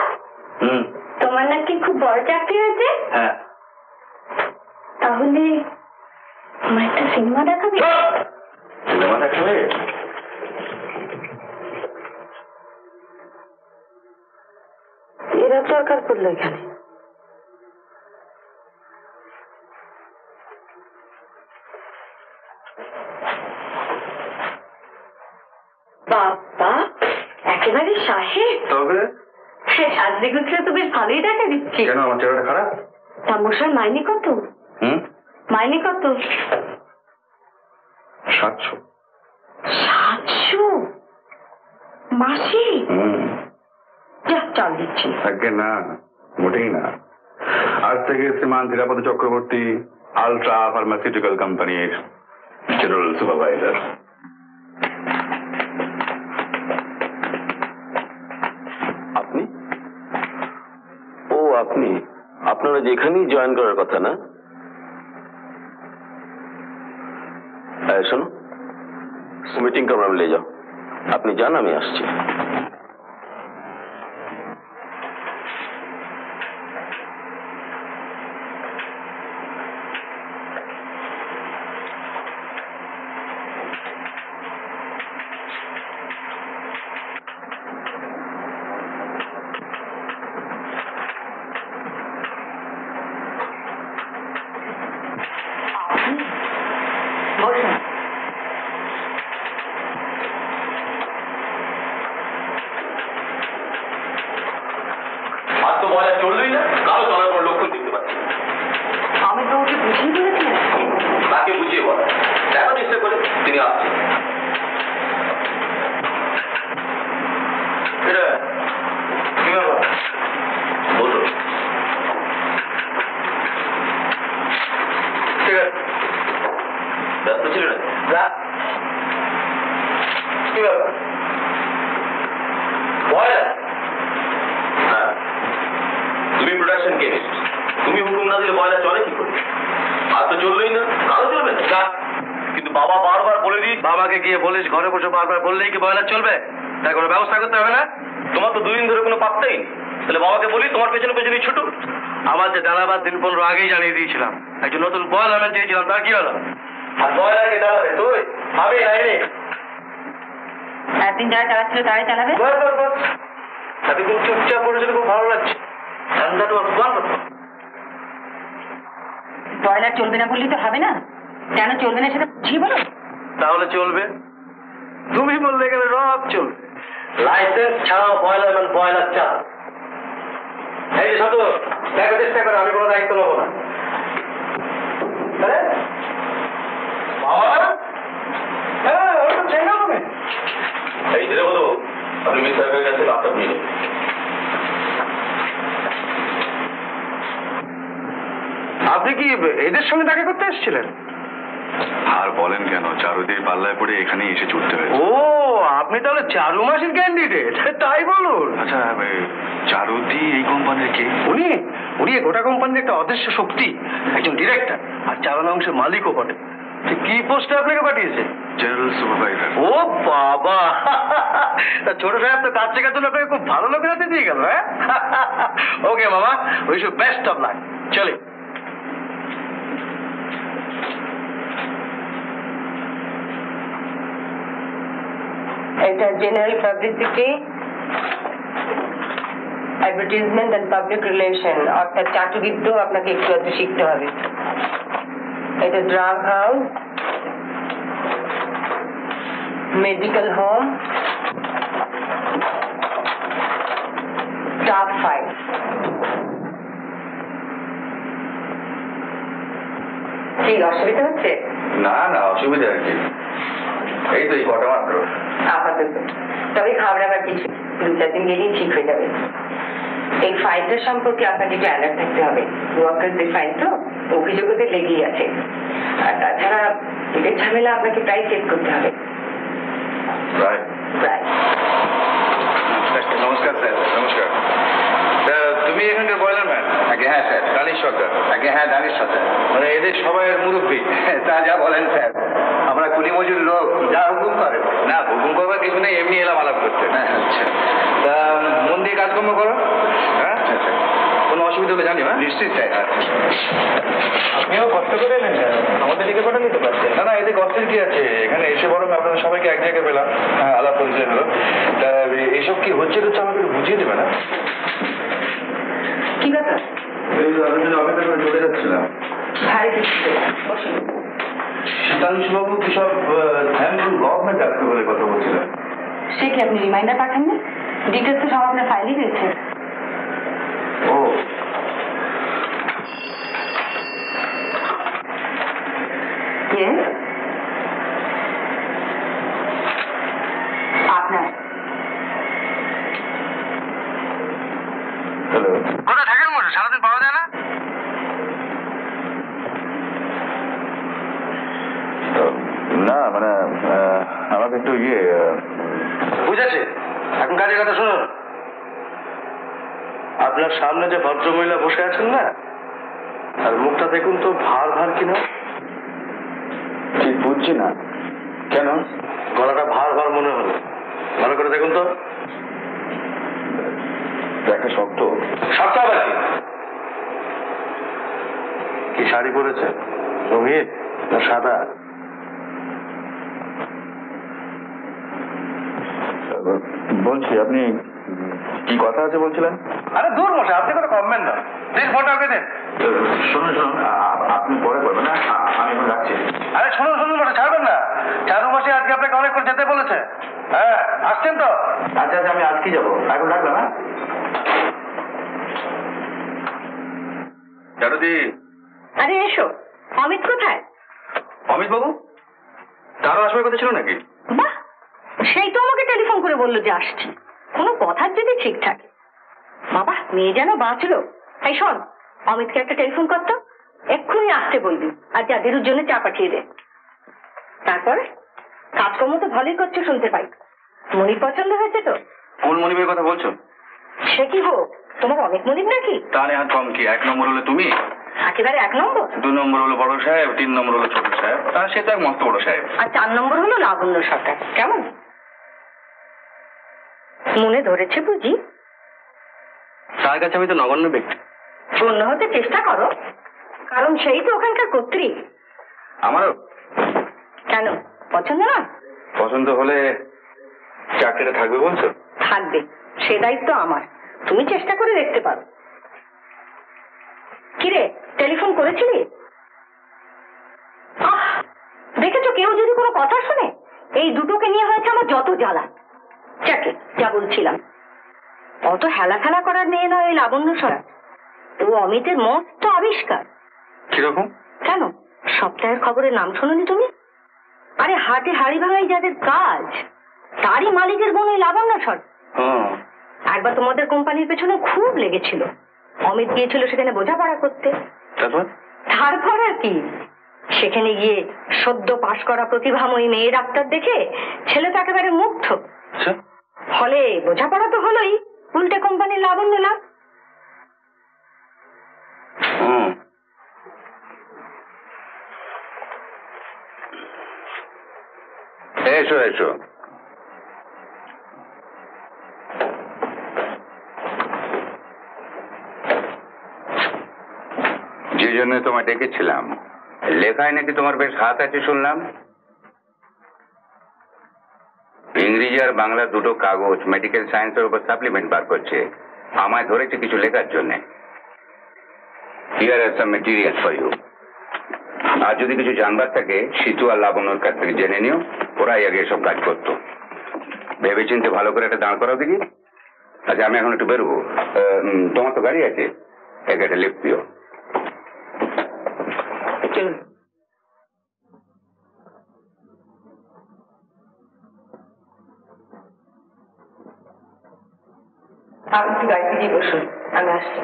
তোমার নাকি খুব বড় চাকরি হয়েছে? হ্যাঁ। তাহলে আমার একটা সিনেমা দেখাবে? সিনেমা দেখাবে? এরা দরকার পড়লো এখানে? বাবা, একেবারে সাহেব। তবে সাজলে গুছলে তো বেশ ভালোই দেখা দিচ্ছি। কেন, আমার চেহারাটা খারাপ? তামশার মাইনে কত? মাইনে কত? 700। 700 মাসে? যা, চাল দিচ্ছি। আগে না, মোটেই না। আজ থেকে শ্রীমান ধীরাপদ চক্রবর্তী আলট্রা ফার্মাসিউটিক্যাল কোম্পানির জেনারেল সুপারভাইজার। আপনি? ও, আপনি আপনারা যেখানেই জয়েন করার কথা না? শোনো, মিটিং কমরা মিলে যাও। আপনি যান, আমি আসছি। বসুন। আর তো বয়লা চললই না, কারো চলার কোনো লক্ষণ দেখতে পাচ্ছি। আমি তো ওকে বুঝিয়ে বলেছিলাম। তাকে বুঝিয়ে বলা, দেখা চেষ্টা করে তিনি আসছেন। কি ব্যাপার? বলো। ঠিক আছে, ব্যস্ত ছিল না? কি ব্যাপার? বয়লা? হ্যাঁ, তুমি প্রোডাকশন কেমিস্ট, তুমি হুকুম না দিলে বয়লা চলে কি করে? আর তো চললোই না, কারো চলবে না। কিন্তু বাবা বারবার বলে দিই। বাবাকে গিয়ে বলিস ঘরে বসে বারবার বললেই কি বয়লা চলবে? তাই কোনো ব্যবস্থা করতে হবে না? তোমার তো 2 দিন ধরে কোনো পাত্তাই নেই। তাহলে বাবাকে বলি তোমার পেছনে পেছনে ছোট। আমার যে ডালাবার দিন 15 আগেই জানিয়ে দিয়েছিলাম। একজন নতুন বয়লা ম্যান চেয়েছিলাম, তার কি হলো? আর বয়লাকে ডালাবে তুই? আমি নাইনি। একদিন যারা চালাচ্ছিল তারাই চালাবে। বাস তাকে খুব চুপচাপ পড়েছিল, খুব ভালো লাগছে। ঠান্ডাটা বন্ধ। ব্রয়লার চলবে না বললেই তো হবে না। কেন চলবে না সেটা বুঝিয়ে বলো। তাহলে চলবে। তুমি বললে গেলে সব চলবে। লাইসেন্স ছাড়াও বয়লার ম্যান বয়লার চাল। এই যে শত দেখো, চেষ্টা করো, আমি কোনো দায়িত্ব নেবো না। এই যে বলো, আপনি মিস সাহেবের কাছে ল্যাপটপ নিয়ে নেবেন। আপনি কি এদের সঙ্গে দেখা করতে এসেছিলেন? আর বলেন কেন, চারুদের পাল্লায় পড়ে এখানে এসে ছুটতে হয়েছে। ও, আপনি তাহলে চারু মাসির ক্যান্ডিডেট? তাই বলুন। আচ্ছা, চারুদি এই কোম্পানির কে? উনি উনি গোটা কোম্পানির একটা অদৃশ্য শক্তি, একজন ডিরেক্টর আর চালানো অংশের মালিকও বটে। কি পোস্টে আপনাকে পাঠিয়েছে? General supervisor. ও বাবা, তা ছোট সাহেব তো কাজ শেখার জন্য আপনাকে খুব ভালো লোকের হাতে দিয়ে গেল। হ্যাঁ, ওকে মামা, wish you best of luck. চলে। এটা general publicity, advertisement and public relation, অর্থাৎ চাটুবিদ্যা আপনাকে একটু একটু শিখতে হবে। এটা drug house, medical home, staff file. কি অসুবিধা হচ্ছে? না না, অসুবিধা আর কি, এই তো এই কটা মাত্র। আপাতত তবে ঘাবড়াবার কিছু, 2-4 দিন গেলেই ঠিক হয়ে যাবে। এই ফাইলটা সম্পর্কে আপনাকে একটু অ্যালার্ট থাকতে হবে। ওয়ার্কারদের ফাইল তো অভিযোগ ওদের লেগেই আছে। আর তাছাড়া এদের ঝামেলা আপনাকে প্রায় চেক করতে হবে। প্রায়। নমস্কার স্যার। নমস্কার। তুমি এখানকার বয়লার ম্যান? আগে হ্যাঁ স্যার। দানিশ সরকার? আগে হ্যাঁ, দানিশ সরকার। মানে এদের সবাই মুরব্বী? তা যা বলেন স্যার, আমরা কুলি মজুর লোক, যা হুকুম করে। না, হুকুম করবার কিছু নেই, এমনি এলাম আলাপ করতে। আচ্ছা, তা মন দিয়ে কাজকর্ম করো। হ্যাঁ, কোনো অসুবিধা হলে জানিও। হ্যাঁ, নিশ্চয়ই স্যার। আপনিও কষ্ট করে এলেন, আমাদের দিকে পাঠান নিতে পারছেন। না না, এতে কষ্টের কি আছে, এখানে এসে বরং আপনাদের সবাইকে এক জায়গায় পেলাম। হ্যাঁ, আলাপ পরিচয় হলো। তা এইসব কি হচ্ছে আমাকে বুঝিয়ে দেবে না? কি ব্যাপার? এই তো আমি যদি অপেক্ষা করে চলে যাচ্ছিলাম। শীতাংশুবাবু কি সব থ্যাঙ্কফুল গভর্নমেন্ট আসতে বলে কথা বলছিলেন? সে কি আপনি রিমাইন্ডার পাঠাননি? ডিটেলস তো সব আপনার ফাইলই রয়েছে। ও, আপনার হ্যালো। কোথায় থাকেন মনে সারাদিন পাওয়া যায় না? না মানে আমাকে একটু বুঝেছে। এখন কাজের কথা শুনুন। আপনার সামনে যে ভদ্রমহিলা বসে আছেন না, আর মুখটা দেখুন তো ভার ভার কিনা। ঠিক বুঝছি না, কেন? গলাটা ভার ভার মনে হলো, ভালো করে দেখুন তো। দেখা শক্ত। শক্ত আবার কি শাড়ি পরেছে, রঙিন না সাদা? বলছি, আপনি কি কথা আছে বলছিলেন? আরে দূর মশাই, আপনি কোনো কমবেন না। দিন ফোনটা ওকে দেন। শুনুন শুনুন, আপনি পরে করবেন না, আমি এখন রাখছি। আরে শুনুন শুনুন মশাই, ছাড়বেন না। চারু মাসে আজকে আপনাকে অনেক করে যেতে বলেছে। হ্যাঁ, আসছেন তো? আচ্ছা আচ্ছা, আমি আজকে যাবো, এখন রাখলাম। হ্যাঁ চারুদি। আরে এসো, অমিত কোথায়? অমিত বাবু তারও আসবার কথা ছিল নাকি? বাহ, সেই তো আমাকে টেলিফোন করে বললো যে আসছি। কোনো কথার যদি ঠিক থাকে। বাবা, মেয়ে যেন বাঁচলো। এই শোন, অমিতকে একটা টেলিফোন করতো, এক্ষুনি আসতে বলবি, আর যাদেরুর জন্য চা পাঠিয়ে দে। তারপরে কাজকর্ম তো ভালোই করছে শুনতে পাই। মনির পছন্দ হয়েছে তো? কোন মনিবের কথা বলছো? সে কি হোক, তোমার অনেক মনিব নাকি? তাহলে আর কম কি, 1 নম্বর হলে তুমি, একেবারে 1 নম্বর। 2 নম্বর হলো বড় সাহেব, 3 নম্বর হলো ছোট সাহেব, আর সে তো এক মস্ত বড় সাহেব। আর 4 নম্বর হলো লাবণ্য সরকার। কেমন মনে ধরেছে বুঝি? তার কাছে আমি তো নগণ্য ব্যক্তি। অন্য হতে চেষ্টা করো, কারণ সেই তো ওখানকার কর্ত্রী। আমারও কেন, পছন্দ না? পছন্দ হলে চাকরিটা থাকবে বলছো? থাকবে, সে দায়িত্ব আমার। তুমি চেষ্টা করে দেখতে পারো। কিরে, টেলিফোন করেছিলি? দেখেছো, কেউ যদি কোনো কথা শুনে, এই দুটোকে নিয়ে হয়েছে আমার যত জ্বালা। যাকে যা বলছিলাম, অত হেলা খেলা করার মেয়ে নয় ওই লাবণ্য সরকার। ও অমিতের মস্ত আবিষ্কার। কিরকম? কেন, সপ্তাহের খবরের নাম শোনোনি তুমি? আরে হাটে হাড়ি ভাঙাই যাদের কাজ, তারই মালিকের বোন ওই লাবণ্য সরকার। একবার তোমাদের কোম্পানির পেছনে খুব লেগেছিল। অমিত গিয়েছিল সেখানে বোঝাপড়া করতে। তারপর আর কি, সেখানে গিয়ে সদ্য পাশ করা প্রতিভাময়ী মেয়ে ডাক্তার দেখে ছেলে তো একেবারে মুগ্ধ। ফলে বোঝাপড়া তো হলোই, উল্টে কোম্পানির লাবণ্য লাভ। এসো এসো। যে জন্য তোমায় ডেকেছিলাম, লেখায় নাকি তোমার বেশ হাত আছে শুনলাম। ইংরেজি আর বাংলা দুটো কাগজ মেডিকেল সায়েন্সের উপর সাপ্লিমেন্ট বার করছে, আমায় ধরেছে কিছু লেখার জন্য। Here are some material for you. আর যদি কিছু জানবার থাকে সিতু আর লাবণ্যর কাছ থেকে জেনে নিও, ওরাই আগে এসব কাজ করতো। ভেবে চিন্তে ভালো করে একটা দাঁড় করাও দেখি। আচ্ছা, আমি এখন একটু বেরোবো। তোমার তো গাড়ি আছে, একটা লিফট দিও। আমি একটু গাড়িতে গিয়ে বসুন, আমি আসছি।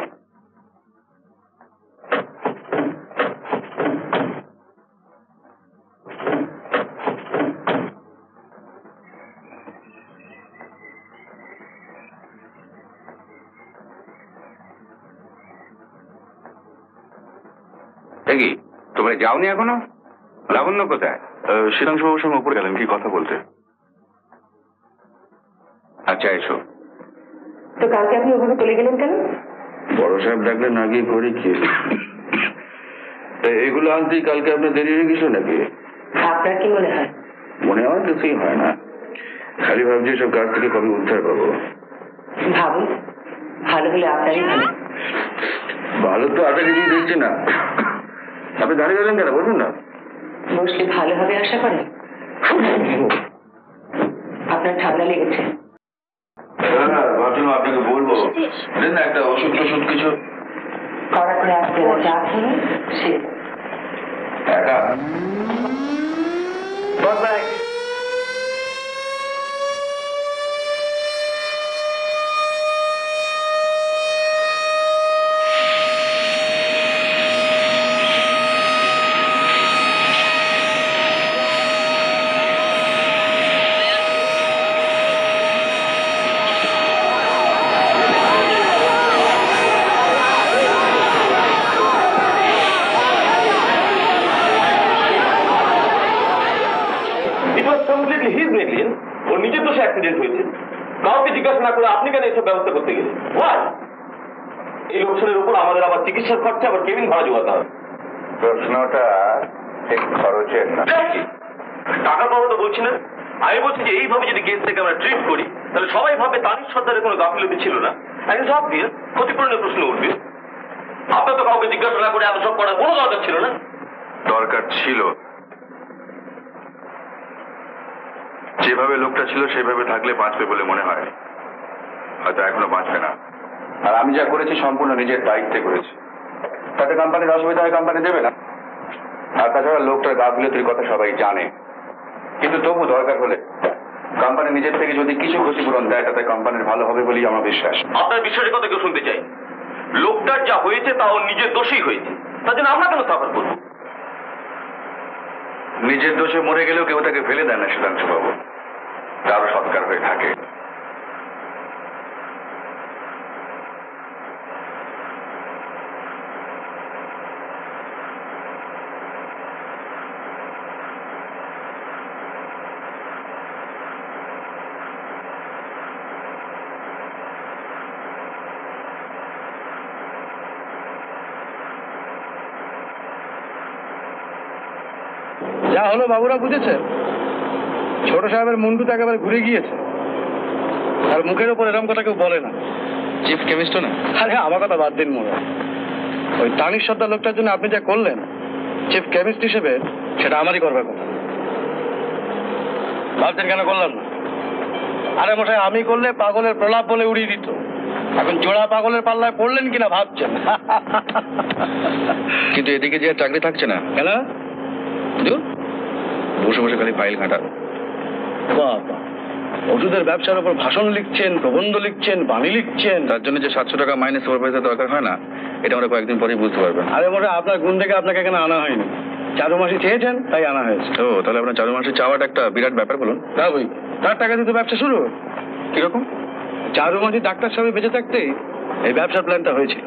দেখি, তোমরা যাওনি এখনো? লাবণ্য কোথায়? শ্রীরাংশ বাবুর সঙ্গে উপরে গেলেন কি কথা বলতে। আচ্ছা, এসো। তো কালকে আপনি ওভাবে চলে গেলেন কেন? বড় সাহেব ডাকলে না গিয়ে করি কি? এগুলো আনতেই কালকে আপনার দেরি হয়ে গেছিল নাকি? আপনার কি মনে হয়? মনে আমার কিছুই হয় না, খালি ভাবছি সব কাজ থেকে কবে উদ্ধার পাবো। ভাবুন, ভালো হলে আপনারই ভালো। ভালো তো আধা কিছুই দেখছি না। আপনি দাঁড়িয়ে গেলেন কেন, বলুন না। বসলে ভালো হবে আশা করেন? আপনার ঠান্ডা লেগেছে? ভাবছিলাম আপনাকে বলবো, না একটা ওষুধ টষুধ কিছু। কড়া করে আসতে চা খেয়ে সে একা ওর নিজের দোষে অ্যাক্সিডেন্ট হয়েছে, কাউকে জিজ্ঞাসা না করে আপনি কেন এসব ব্যবস্থা করতে গেলেন? এই লোকসানের উপর আমাদের আবার চিকিৎসার খরচা, আবার কেবিন ভাড়া জোগাতে হবে। প্রশ্নটা ঠিক খরচের না। টাকা পাবো তো বলছি না, আমি বলছি যে এইভাবে যদি কেস থেকে আমরা ট্রিট করি তাহলে সবাই ভাবে তানিশ সর্দারের কোনো গাফিলতি ছিল না, সব দিয়ে ক্ষতিপূরণের প্রশ্ন উঠবে। আপনার তো কাউকে জিজ্ঞাসা না করে এত সব করার কোনো দরকার ছিল না। দরকার ছিল। যেভাবে লোকটা ছিল সেভাবে থাকলে বাঁচবে বলে মনে হয়, হয়তো এখনো বাঁচবে না। আর আমি যা করেছি সম্পূর্ণ নিজের দায়িত্বে করেছি। তাতে কোম্পানির অসুবিধা হয় কোম্পানি দেবে না। আর তাছাড়া লোকটার গাফিলতির কথা সবাই জানে, কিন্তু তবু দরকার হলে কোম্পানি নিজের থেকে যদি কিছু ক্ষতিপূরণ দেয় তাতে কোম্পানির ভালো হবে বলেই আমার বিশ্বাস। আপনার বিশ্বাসের কথা কেউ শুনতে চাই? লোকটার যা হয়েছে তা ওর নিজের দোষেই হয়েছে, তার জন্য আমরা কেন সাফার করবো? নিজের দোষে মরে গেলেও কেউ তাকে ফেলে দেয় না সুধাংশু বাবু, তারও সৎকার হয়ে থাকে। যা হলো বাবুরা বুঝেছে, ছোট সাহেবের মুন্ডুতে একেবারে ঘুরে গিয়েছে। আর মুখের ওপর এরকম কথা কেউ বলে না। চিফ কেমিস্টও না। আরে আমার কথা বাদ দিন মোড়া, ওই তানিশ সর্দার লোকটার জন্য আপনি যা করলেন চিফ কেমিস্ট হিসেবে, সেটা আমারই করবার কথা। ভাবছেন কেন করলাম না? আরে মশাই, আমি করলে পাগলের প্রলাপ বলে উড়িয়ে দিত। এখন জোড়া পাগলের পাল্লায় পড়লেন কিনা ভাবছেন। কিন্তু এদিকে যে আর চাকরি থাকছে না। কেন? বসে বসে খালি ফাইল ঘাটা। বাবা, ওষুধের ব্যবসার উপর ভাষণ লিখছেন, প্রবন্ধ লিখছেন, বাণী লিখছেন। তার জন্য যে 700 টাকা মাইনে সুপারভাইজার দরকার হয় না, এটা আমরা কয়েকদিন পরেই বুঝতে পারবেন। আরে মোটা আপনার গুণ থেকে আপনাকে এখানে আনা হয়নি, চারু মাসি চেয়েছেন তাই আনা হয়েছে। ও, তাহলে আপনার 4 মাসে চাওয়াটা একটা বিরাট ব্যাপার বলুন। তা বই, তার টাকা দিয়ে তো ব্যবসা শুরু। কিরকম? চারু মাসি ডাক্তার সাহেব বেঁচে থাকতেই এই ব্যবসার প্ল্যানটা হয়েছিল।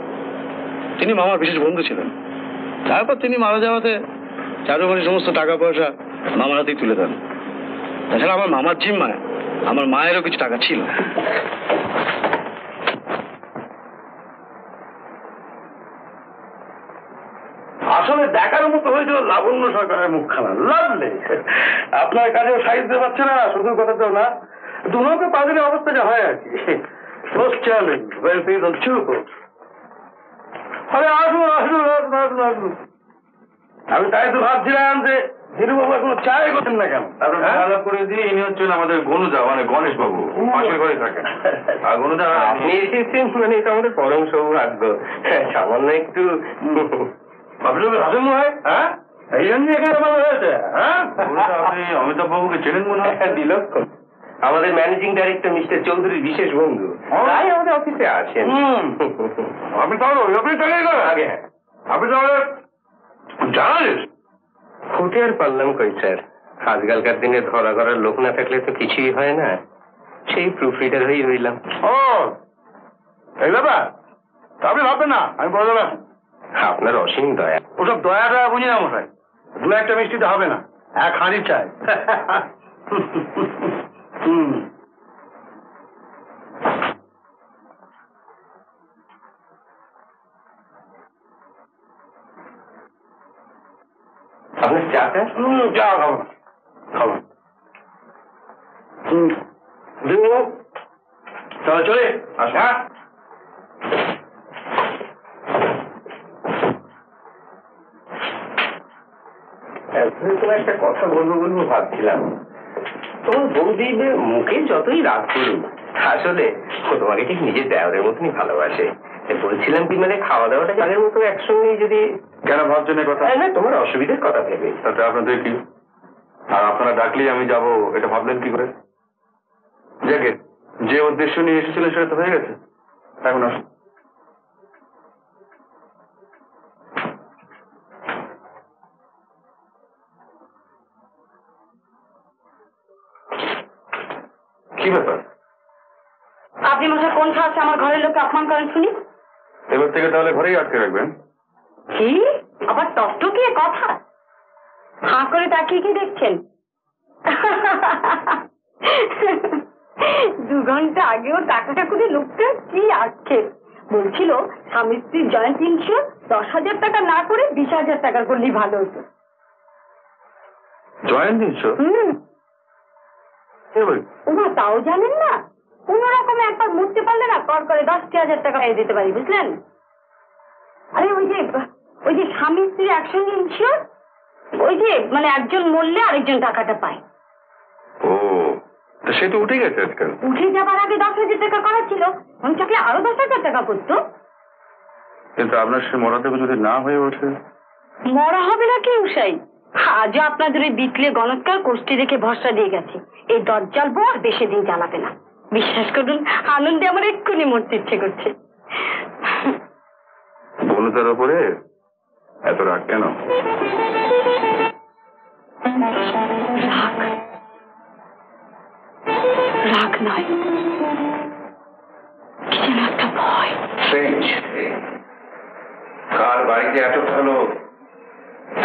তিনি মামার বিশেষ বন্ধু ছিলেন। তারপর তিনি মারা যাওয়াতে চারু মাসি সমস্ত টাকা পয়সা মামার হাতেই তুলে দেন। তাছাড়া আমার মামার জিম্মায় আমার মায়েরও কিছু টাকা ছিল। আসলে দেখার মতো হয়েছিল লাবণ্য সরকারের মুখখানা। লাভলে আপনার কাজেও সাহিত্য পাচ্ছে না, শুধু কথা তো না, দুটোকে পাগলের অবস্থা যা হয় আর কি। আরে আসুন আসুন আসুন আসুন আসুন। আমি তাই তো ভাবছিলাম যে ধীরুবাবু কোনো চায় করছেন না কেন? ভালো করে দিয়ে ইনি হচ্ছেন আমাদের গনুদা, মানে গণেশ বাবু, পাশের ঘরে থাকেন। আর গনুদা আপনি এসেছেন মানে এটা আমাদের পরম সৌভাগ্য। সামান্য একটু আপনি হাসেন মনে হয়, হ্যাঁ? এই জন্য এখানে ভালো হয়েছে। হ্যাঁ, আপনি অমিতাভ বাবুকে চেনেন মনে হয়? বিলক্ষণ আমাদের ম্যানেজিং ডাইরেক্টর মিস্টার চৌধুরীর বিশেষ বন্ধু, তাই আমাদের অফিসে আসেন। আপনি তাহলে ওই অফিস চালিয়ে গেলেন আগে? আপনি তাহলে জার্নালিস্ট? ফুটে আর পারলাম কই স্যার, আজকালকার দিনে ধরা করার লোক না থাকলে তো কিছুই হয় না, সেই প্রুফ রিডার হয়েই রইলাম। ও, এই ব্যাপার? আপনি ভাববেন না, আমি বলে দেবেন। আপনার অসীম দয়া। ওসব দয়াটা বুঝি না মশাই, দু একটা মিষ্টিতে হবে না, এক হাঁড়ি চাই। আপনার চাটা? চা খাবো খাবো। চলো চলে আসা। তোমার একটা কথা বলবো বলবো ভাবছিলাম। তোমার বৌদি মুখে যতই রাগ করুক, আসলে ও তোমাকে ঠিক নিজের দেওয়ারের মতনই ভালোবাসে। বলছিলাম কি, মানে খাওয়া দাওয়াটা আগের মতো একসঙ্গেই যদি। কেন ভাবছেন এই কথা? না, তোমার অসুবিধার কথা ভেবে। তাতে আপনাদের কি? আর আপনারা ডাকলেই আমি যাব, এটা ভাবলেন কি করে? যাকে যে উদ্দেশ্য নিয়ে এসেছিলেন সেটা তো হয়ে গেছে, এখন আসুন। কি ব্যাপার? আপনি মশাই কোন সাহসে আমার ঘরের লোককে অপমান করেন শুনি? এবার থেকে তাহলে ঘরেই আটকে রাখবেন। কি আবার টকটকিয়ে কথা? হাঁ করে তাকিয়ে কি দেখছেন? 2 ঘন্টা আগেও টাকাটা করে লোকটা কি আক্ষেপ বলছিল স্বামী স্ত্রীর জয়েন্ট ইন্স্যুর 10,000 টাকা না করে 20,000 টাকা করলেই ভালো হতো। জয়েন্ট ইন্স্যুর? ওমা তাও জানেন না? কোন রকমে একবার মরতে পারলে না কর করে 10,000 টাকা দিতে পারি, বুঝলেন? আরে ওই যে স্বামী স্ত্রী একসঙ্গে ইন্স্যুর, ওই যে মানে একজন মরলে আরেকজন টাকাটা পায়। ও, তা সে তো উঠে গেছে আজকাল। উঠে যাবার আগে 10,000 টাকা করা ছিল, আমি চাকলে আরো 10,000 টাকা পড়তো। কিন্তু আপনার সে মরা থেকে যদি না হয়ে ওঠে? মরা হবে না কি উষাই? আজও আপনাদের ওই বিকলে গণৎকার কোষ্ঠী রেখে ভরসা দিয়ে গেছে, এই দজ্জাল বউ আর বেশি দিন জ্বালাবে না। বিশ্বাস করুন, আনন্দে আমার এক্ষুনি মরতে ইচ্ছে করছে। বনুতার ওপরে এত রাগ কেন? রাগ নয়, কি যেন একটা ভয়। কার বাড়িতে এত ভালো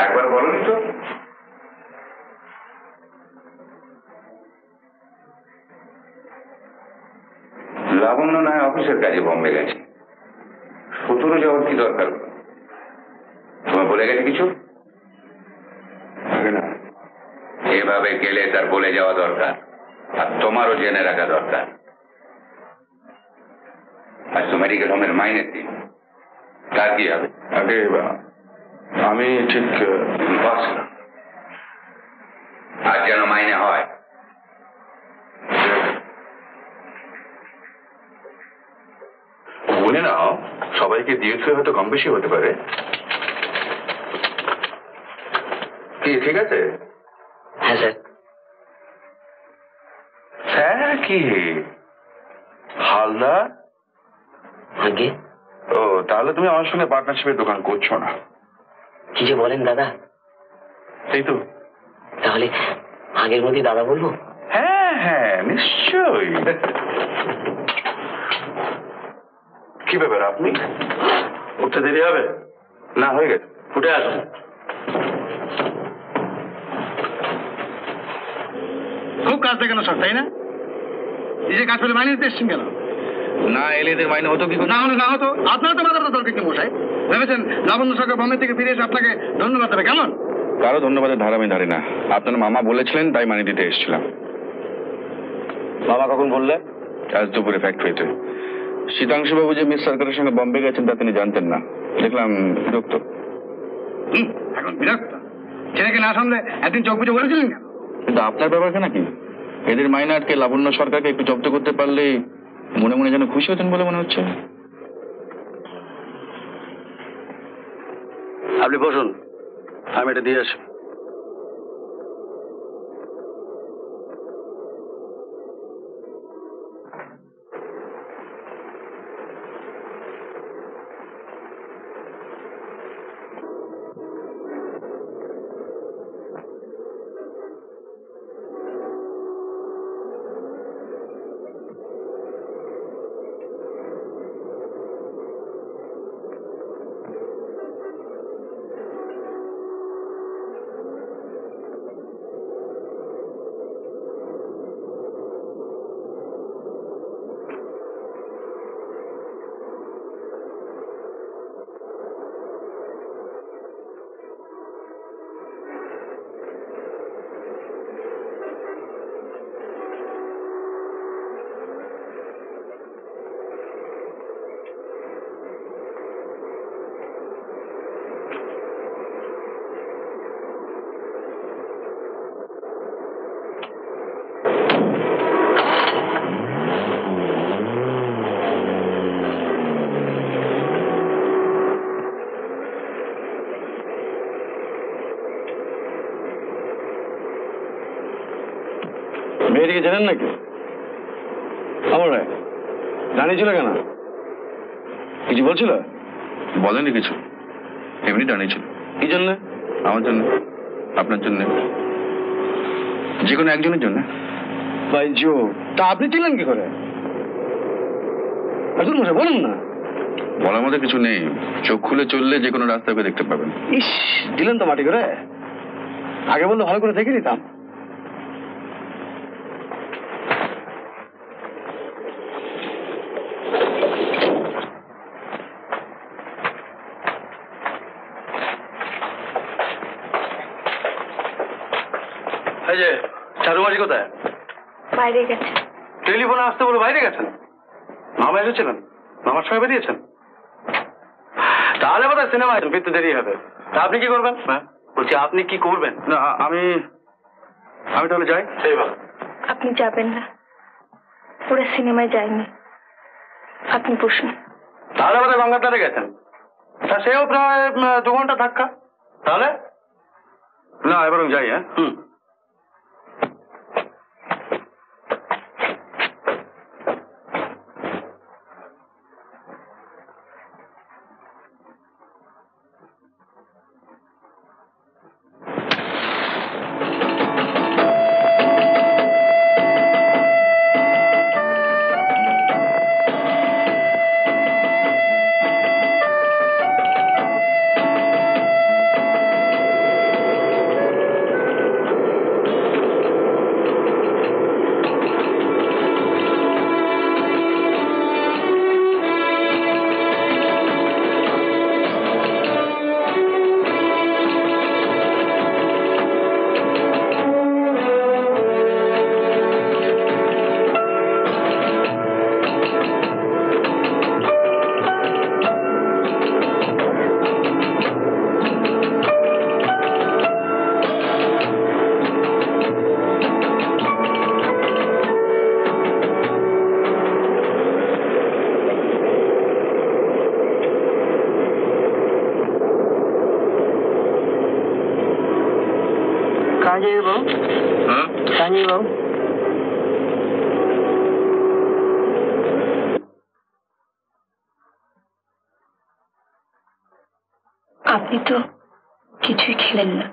একবার বলনি তো? লাবণ্য নয় অফিসের কাজে বম্বে গেছে, সতেরো যাওয়ার কি দরকার? তোমার বলে গেছে কিছু? না, এভাবে গেলে তার বলে যাওয়া দরকার, আর তোমারও জেনে রাখা দরকার। আজ তো মেডিকেল হোমের মাইনের দিন, তার কি হবে? আগে আমি ঠিক বাস না, আর যেন মাইনে হয়। মনে নাও, সবাইকে দিয়েছে হয়তো কম বেশি হতে পারে। কি ঠিক আছে? হ্যাঁ স্যার। স্যার কি হালদার? আগে ও, তাহলে তুমি আমার সঙ্গে পার্টনারশিপের দোকান করছো না? কি যে বলেন দাদা। এই তো। তাহলে আগের মধ্যে দাদা বলবো? হ্যাঁ হ্যাঁ, নিশ্চয়ই। কি ব্যাপার, আপনি উঠতে দেরি হবে? না, হয়ে গেছে, উঠে আসুন। খুব কাজ দেখানো সব, তাই না? এই যে কাজ পেলে মাইনে দিতে এসছেন কেন? না এলে এদের মাইনে হতো কি? না হতো আপনারা তো মাথাটা দরকার কি মশাই? ভেবেছেন লাবণ্য সরকার বম্বে থেকে ফিরে এসে আপনাকে ধন্যবাদ দেবে কেমন? কারো ধন্যবাদের ধার আমি ধারি না। আপনার মামা বলেছিলেন তাই মাইনে দিতে এসেছিলাম। মামা কখন বললে? আজ দুপুরে ফ্যাক্টরিতে। শীতাংশু বাবু যে মিস সরকারের সঙ্গে বম্বে গেছেন তা তিনি জানতেন না। দেখলাম বিরক্ত। এখন বিরক্ত? ছেলেকে না সামলে একদিন চোখ বুঝে বলেছিলেন কেন? কিন্তু আপনার ব্যাপারটা নাকি? এদের মাইনে আটকে লাবণ্য সরকারকে একটু জব্দ করতে পারলে মনে মনে যেন খুশি হতেন বলে মনে হচ্ছে। আপনি বসুন, আমি এটা দিয়ে আসি। মেয়েটিকে জানেন নাকি? আমার জানিয়েছিল কেন? কিছু বলছিল? বলেনি কিছু, এমনি জানিয়েছিল। কি জন্য? আমার জন্য, আপনার জন্য, যে কোনো একজনের জন্য। বাইজো, তা আপনি ছিলেন কি করে? আসুন মশাই, বলুন না। বলার মধ্যে কিছু নেই, চোখ খুলে চললে যে কোনো রাস্তাকে দেখতে পাবেন। ইস, দিলেন তো মাটি করে। আগে বললে ভালো করে দেখে নিতাম। এই যে চারুমারি কোথায়? বাইরে গেছে। টেলিফোনে আসতে বলে বাইরে গেছেন? মামা এসেছিলেন? মামার সঙ্গে বেরিয়েছেন? তাহলে বোধহয় সিনেমায় ফিরতে দেরি হবে। তা আপনি কি করবেন? হ্যাঁ বলছি আপনি কি করবেন? না আমি তাহলে যাই। সেই ভালো। আপনি যাবেন না, ওরা সিনেমায় যায়নি, আপনি বসুন। তাহলে বোধহয় গঙ্গার ধারে গেছেন। তা সেও প্রায় 2 ঘন্টা ধাক্কা। তাহলে না এবার যাই। হ্যাঁ আপনি তো কিছুই খেলেন না।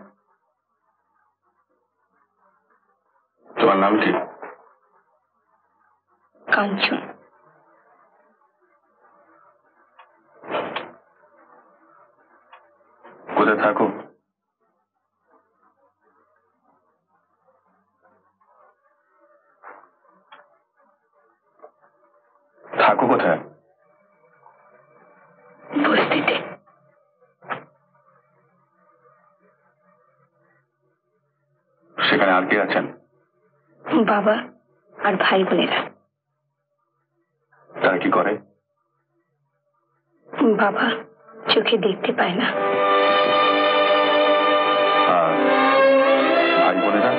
তোমার নাম কি? কাঞ্চন। কোথায় থাকো? থাকো কোথায়? বস্তিতে। সেখানে আর কে আছেন? বাবা আর ভাই বোনেরা। তারা কি করে? বাবা চোখে দেখতে পায় না। আর ভাই বোনেরা?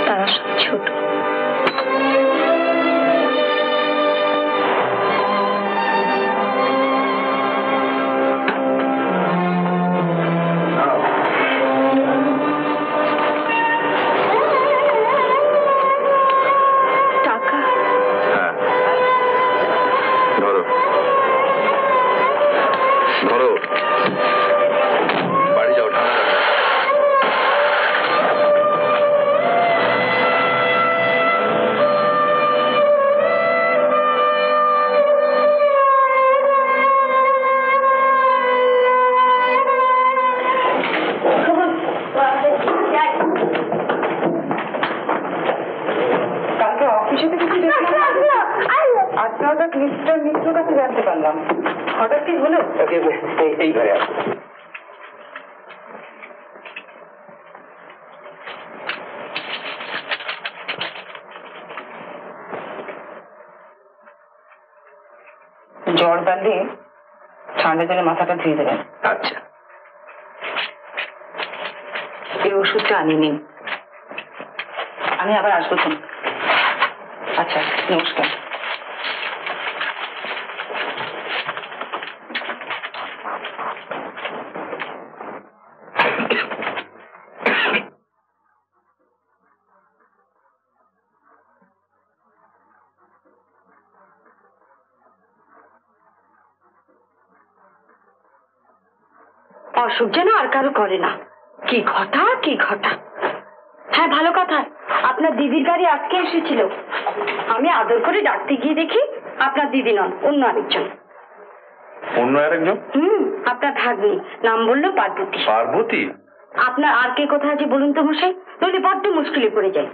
তারা সব ছোট। হঠাৎ কি হলো? এই ঘরে জ্বর বাঁধলে ঠান্ডা জলে মাথাটা ধুয়ে দেবেন। আচ্ছা। এই ওষুধটা আনিনি, আমি আবার আসবো তো। আচ্ছা নমস্কার। অসুখ যেন আর কারো করে না। কি ঘটা কি ঘটা। হ্যাঁ ভালো কথা, আপনার দিদির গাড়ি আজকে এসেছিল। আমি আদর করে ডাকতে গিয়ে দেখি আপনার দিদি নন, অন্য আরেকজন। অন্য আরেকজন? আপনার ভাগ্নি, নাম বললো পার্বতী। পার্বতী? আপনার আর কে কোথায় আছে বলুন তো মশাই, নইলে বড্ড মুশকিলে পড়ে যায়।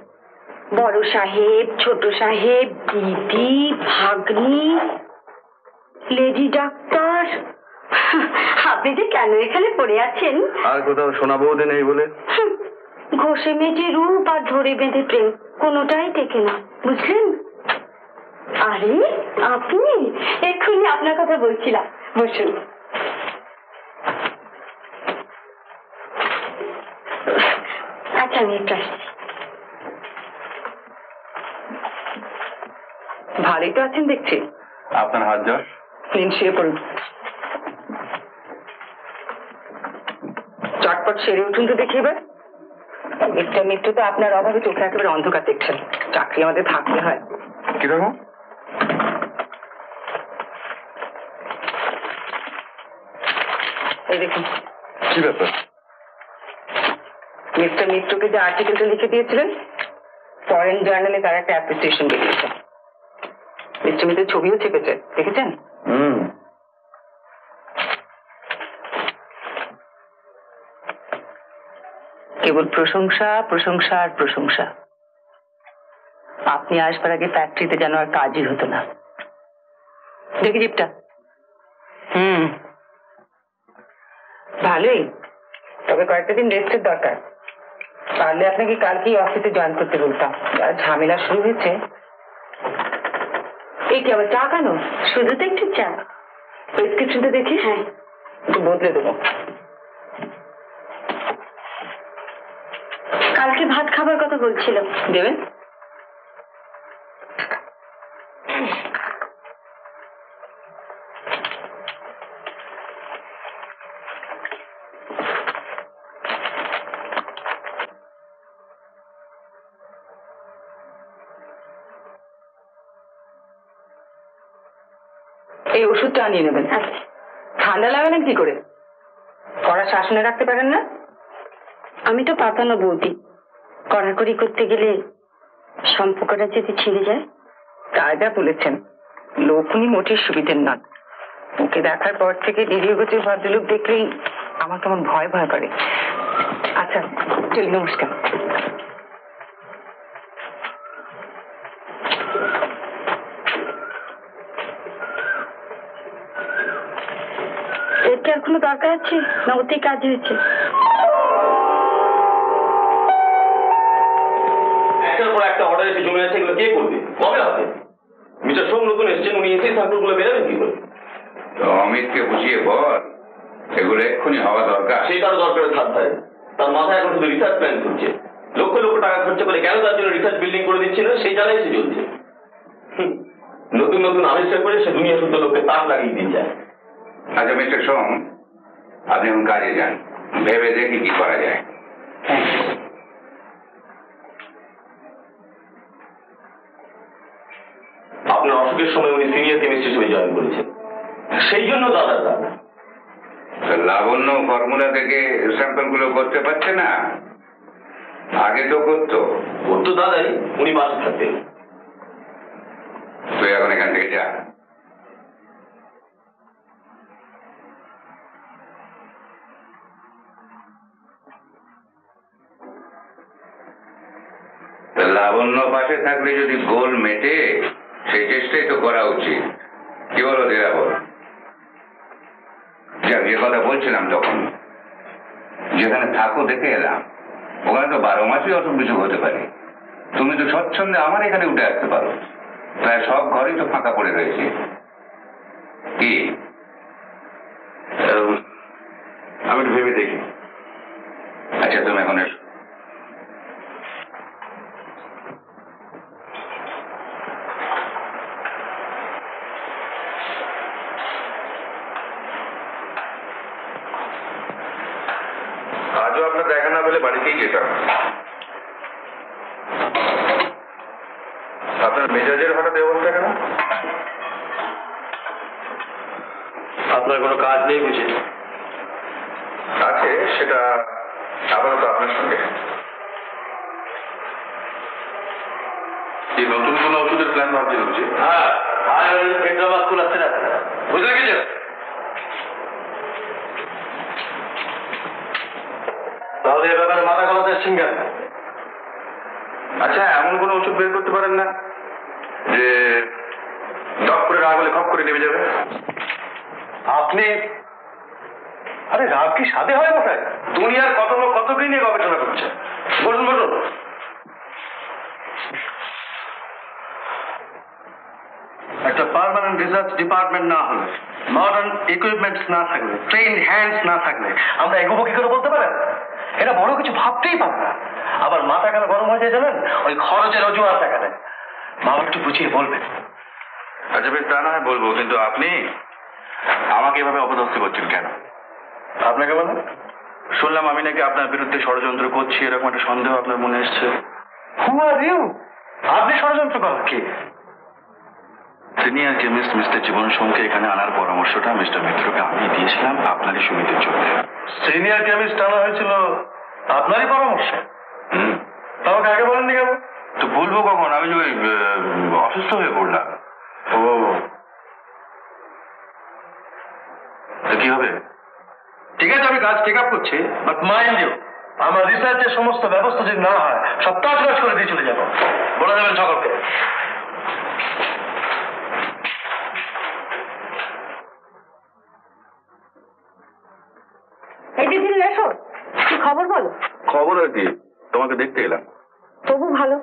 বড় সাহেব, ছোট সাহেব, দিদি, ভাগ্নি, লেডি ডাক্তার। আপনি যে কেন এখানে পড়ে আছেন? আর কোথাও সোনা বৌদি নেই বলে? ঘষে মেজে রূপ আর ধরে বেঁধে প্রেম কোনোটাই টেকে না, বুঝলেন? আরে আপনি, এক্ষুনি আপনার কথা বলছিলাম, বসুন। আচ্ছা আমি একটু আসছি। ভালোই তো আছেন দেখছি। আপনার হাত যশ। নিন, শুয়ে পড়ুন। চটপট সেরে উঠুন তো দেখি এবার। একটা মিত্র তো আপনার অভাবে চোখে একেবারে অন্ধকার দেখছেন। চাকরি আমাদের থাকতে হয়। কিরকম? এই দেখুন। কি ব্যাপার? মিস্টার মিত্রকে যে আর্টিকেলটা লিখে দিয়েছিলেন, ফরেন জার্নালে তার একটা অ্যাপ্রিসিয়েশন বেরিয়েছে। মিস্টার মিত্রের ছবিও চেপেছে, দেখেছেন? কেবল প্রশংসা, প্রশংসা আর প্রশংসা। আপনি আসবার আগে ফ্যাক্টরিতে যেন আর কাজই হতো না। দেখি জিপটা। ভালোই, তবে কয়েকটা দিন রেস্টের দরকার। পারলে আপনাকে কালকেই অফিসে জয়েন করতে বলতাম। যা ঝামেলা শুরু হয়েছে। এই কি আবার চা কেন? শুধু তো একটু চা। প্রেসক্রিপশনটা দেখি। হ্যাঁ, একটু বদলে দেবো। কালকে ভাত খাবার কথা বলছিল, দেবেন? এই ওষুধটা আনিয়ে নেবেন। ঠান্ডা লাগালেন কি করে? কড়া শাসনে রাখতে পারেন না? আমি তো পাতানো বৌদি, কড়াকড়ি করতে গেলে সম্পর্কটা যদি ছিঁড়ে যায়। তা যা বলেছেন, লোক উনি মোটের সুবিধের নন। ওকে দেখার পর থেকে দীর্ঘগতির ভদ্রলোক দেখলেই আমার কেমন ভয় ভয় করে। আচ্ছা চল, নমস্কার। এর কি আর কোনো দরকার আছে, না ওতেই কাজ হয়েছে? একটার পর একটা অর্ডার এসে জমে আছে, এগুলো কে করবে, কবে হবে? মিস্টার সোম নতুন এসছেন, উনি এসে স্যাম্পলগুলো বেরোবেন কি করে? তো অমিতকে বুঝিয়ে বল এগুলো এক্ষুনি হওয়া দরকার। সেই কারো দরকারের ধার ধারে তার মাথায় এখন শুধু রিসার্চ প্ল্যান করছে। লক্ষ লক্ষ টাকা খরচা করে কেন তার জন্য রিসার্চ বিল্ডিং করে দিচ্ছে না, সেই জায়গায় সে চলছে। নতুন নতুন আবিষ্কার করে সে দুনিয়া শুদ্ধ লোককে তাক লাগিয়ে দিয়ে যায়। আচ্ছা মিস্টার সোম, আপনি এখন কাজে যান, ভেবে দেখি কি করা যায়। আপনার অসুখের সময় উনি সিনিয়র কেমিস্ট হিসেবে জয়েন করেছেন, সেই জন্য দাদার দাদা। লাবণ্য ফর্মুলা থেকে স্যাম্পল গুলো করতে পারছে না, আগে তো করতো। করতো দাদাই, উনি বাসে থাকতেন। তুই এখন এখান থেকে যা। লাবণ্য পাশে থাকলে যদি গোল মেটে, সেই চেষ্টাই তো করা উচিত। কি বলো দিরাবর? যাক, যে কথা বলছিলাম তখন, যেখানে থাকো দেখে এলাম, ওখানে তো 12 মাসই অসুখ বিসুখ হতে পারে। তুমি তো স্বচ্ছন্দে আমার এখানে উঠে আসতে পারো। প্রায় সব ঘরেই তো ফাঁকা পড়ে রয়েছে। কি আমি একটু ভেবে দেখি। আচ্ছা তুমি এখন এসো। আজও আপনার দেখা না পেলে বাড়িতেই যেতাম। আপনার মেজাজের হঠাৎ অবস্থা কেন? আপনার কোনো কাজ নেই বুঝি? আছে, সেটা আপাতত আপনার সঙ্গে। এই নতুন কোনো ওষুধের প্ল্যান ভাবছেন বুঝি? হ্যাঁ, হাইড্রাবাদ খোলাচ্ছে না, বুঝলে কিছু? তাহলে এ ব্যাপারে মাথা গলাতে আসছেন কেন? আচ্ছা, এমন কোনো ওষুধ বের করতে পারেন না যে ডক করে রাগ হলে খপ করে নেমে যাবে? আপনি, আরে রাগ কি সাধে হয় বসায়? দুনিয়ার কত লোক কত কি নিয়ে গবেষণা করছে। বলুন মডার্ন রিসার্চ ডিপার্টমেন্ট না হলে, মডার্ন ইকুইপমেন্টস না থাকলে, ট্রেন হ্যান্ডস না থাকলে আমরা এগোবো কি করে বলতে পারেন? এটা বড় কিছু ভাবতেই পারে না। আবার মাথা কেন গরম হয়ে যায় জানেন? ওই খরচের অজুহাত দেখাতে। বাবা একটু বুঝিয়ে বলবেন। আচ্ছা বেশ, তা না হয় বলবো, কিন্তু আপনি আমাকে এভাবে অপদস্থ করছেন কেন? আপনাকে বলেন? শুনলাম আমি নাকি আপনার বিরুদ্ধে ষড়যন্ত্র করছি, এরকম একটা সন্দেহ আপনার মনে এসছে। হু আর ইউ? আপনি ষড়যন্ত্র করেন কি? সিনিয়র কেমিস্ট মিস্টার জীবন সোমকে এখানে আনার পরামর্শটা মিস্টার মিত্রকে আমি দিয়েছিলাম আপনারই সুবিধের জন্য। সিনিয়র কেমিস্ট আনা হয়েছিল আপনারই পরামর্শ? আমাকে আগে বলেননি কেন? তো বলবো কখন? আমি যে ওই অসুস্থ হয়ে পড়লাম। ও, তো কি হবে? ঠিক আছে, আমি কাজ টেক আপ করছি, বাট মাইন্ড ইউ, আমার রিসার্চের সমস্ত ব্যবস্থা যদি না হয় সব কাজ করে দিয়ে চলে যাবো। বলে দেবেন সকলকে। এই যে দিন এসো, কি খবর বলো? খবর আর কি, তোমাকে দেখতে এলাম। তবু ভালো,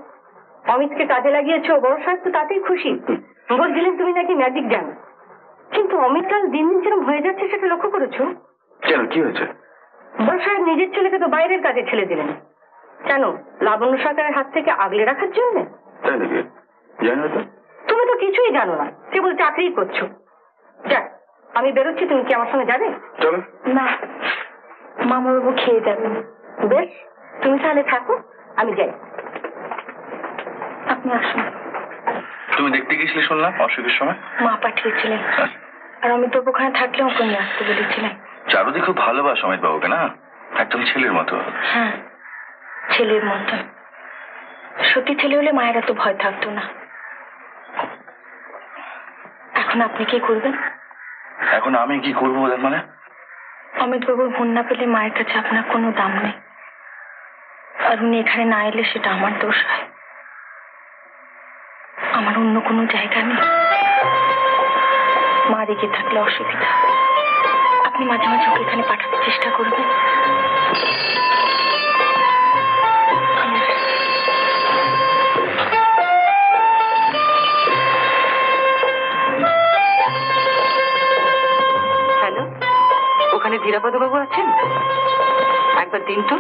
অমিতকে কাজে লাগিয়েছো, বড় সাহেব তো তাতেই খুশি। বলছিলেন তুমি নাকি ম্যাজিক জানো, কিন্তু অমিত কাল দিন দিন যেরকম হয়ে যাচ্ছে সেটা লক্ষ্য করেছো? কেন, কি হয়েছে? বড় সাহেব নিজের ছেলেকে তো বাইরের কাজে ছেড়ে দিলেন। কেন, লাবণ্য সরকারের হাত থেকে আগলে রাখার জন্য? তাই নাকি? জানি না তো। তুমি তো কিছুই জানো না, কেবল চাকরি করছো। যাক, আমি বেরোচ্ছি, তুমি কি আমার সঙ্গে যাবে? চলো। না, মামাবাবু খেয়ে যাবেন। বেশ, তুমি তাহলে থাকো, আমি যাই। আপনি আসুন। তুমি দেখতে গেছিলে শুনলাম অসুখের সময়? মা পাঠিয়েছিলেন, আর অমিতবাবু ওখানে থাকলে ওকে নিয়ে আসতে বলেছিলেন। চারুদি খুব ভালোবাসে অমিত বাবুকে না, একদম ছেলের মতো। হ্যাঁ, ছেলের মতো। সত্যি ছেলে হলে মায়ের এত ভয় থাকতো না। এখন আপনি কি করবেন? এখন আমি কি করবো মানে? অমিতবাবুর ফোন না পেলে মায়ের কাছে আপনার কোনো দাম নেই, আর উনি এখানে না এলে সেটা আমার দোষ হয়। আমার অন্য কোনো জায়গা নেই। মা রেগে থাকলে অসুবিধা, আপনি মাঝে মাঝে ওকে এখানে পাঠাতে চেষ্টা করবেন। হ্যালো, ওখানে ধীরাপদ বাবু আছেন? একবার দিন তো।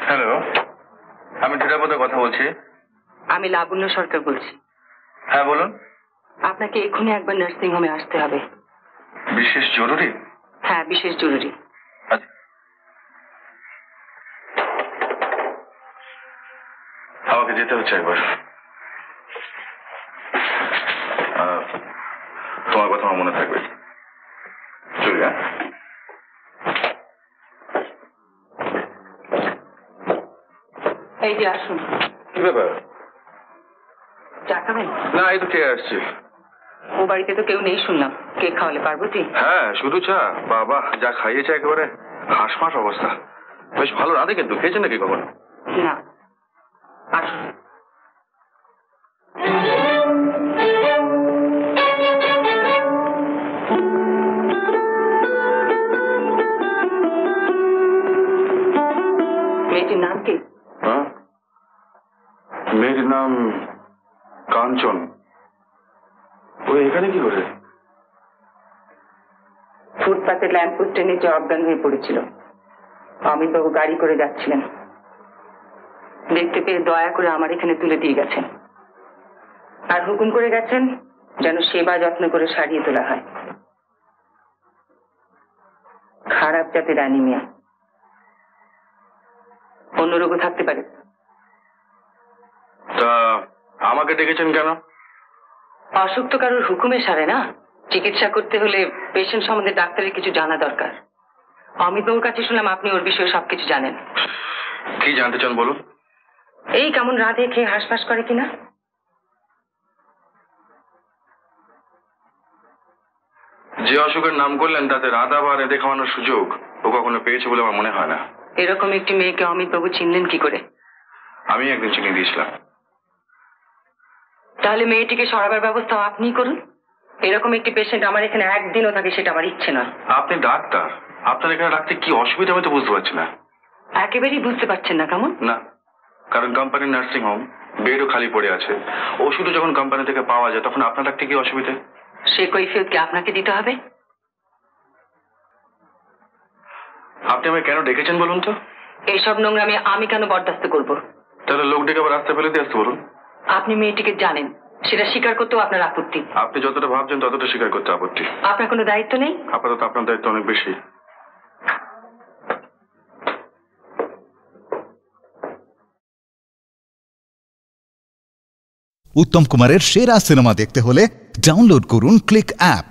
হ্যালো, আমি ধীরাপদে কথা বলছি। আমি লাবণ্য সরকার বলছি। হ্যাঁ বলুন। আপনাকে এক্ষুনি একবার নার্সিং হোমে আসতে হবে। বিশেষ জরুরি? হ্যাঁ, বিশেষ জরুরি। আচ্ছা, আমাকে যেতে হচ্ছে একবার। তোমার কথা আমার মনে থাকবে। চলি। হ্যাঁ, এই যে আসুন। কি ব্যাপার? চা খাবেন? না, এই তো খেয়ে আসছি। ও বাড়িতে তো কেউ নেই শুনলাম, কেক খাওয়ালে পার্বতী? হ্যাঁ, শুধু চা? বাবা, যা খাইয়েছে একেবারে হাঁসফাঁস অবস্থা। বেশ ভালো রাঁধে, কিন্তু খেয়েছেন নাকি কখনো? না, আসুন। মেয়েটির নাম কি? হ্যাঁ, মেয়ের নাম কাঞ্চন। ও এখানে কি করে? ফুটপাতের ল্যাম্পপোস্টের নিচে অজ্ঞান হয়ে পড়েছিল। অমিতবাবু গাড়ি করে যাচ্ছিলেন, দেখতে পেয়ে দয়া করে আমার এখানে তুলে দিয়ে গেছেন, আর হুকুম করে গেছেন যেন সেবা যত্ন করে সারিয়ে তোলা হয়। খারাপ জাতের অ্যানিমিয়া, অন্য রোগও থাকতে পারে। তা আমাকে ডেকেছেন কেন? অসুখ তো কারোর হুকুমে সারে না। চিকিৎসা করতে হলে পেশেন্ট সম্বন্ধে ডাক্তারের কিছু জানা দরকার। অমিতবাবুর কাছে শুনলাম আপনি ওর বিষয়ে সবকিছু জানেন। কি জানতে চান বলুন? এই কেমন রাধে খেয়ে হাঁসফাঁস করে কিনা। যে অসুখের নাম করলেন তাতে রাধা বা রেঁধে খাওয়ানোর সুযোগ ও কখনো পেয়েছে বলে আমার মনে হয় না। এরকম একটি মেয়েকে অমিতবাবু চিনলেন কি করে? আমি একদিন চিনি দিয়েছিলাম। তাহলে মেয়েটিকে সরাবার ব্যবস্থা আপনিই করুন। এরকম একটি পেশেন্ট আমার এখানে একদিনও থাকে সেটা আমার ইচ্ছে নয়। আপনি ডাক্তার, আপনার এখানে রাখতে কি অসুবিধা আমি তো বুঝতে পারছি না। একেবারেই বুঝতে পারছেন না কেমন? না, কারণ কোম্পানির নার্সিং হোম বেডও খালি পড়ে আছে, ওষুধও যখন কোম্পানি থেকে পাওয়া যায় তখন আপনার রাখতে কি অসুবিধা? সে কৈফিয়ত কি আপনাকে দিতে হবে? আপনি আমাকে কেন ডেকেছেন বলুন তো? এইসব নোংরামি আমি কেন বরদাস্ত করব? তাহলে লোক ডেকে আবার রাস্তা ফেলে দিয়ে আসতে বলুন। আপনি মেয়েটিকে জানেন, সেটা স্বীকার করতেও আপনার আপত্তি। আপনি যতটা ভাবছেন ততটা স্বীকার করতে আপত্তি। আপনার কোনো দায়িত্ব নেই? আপাতত আপনার দায়িত্ব অনেক বেশি। উত্তম কুমারের সেরা সিনেমা দেখতে হলে ডাউনলোড করুন ক্লিক অ্যাপ।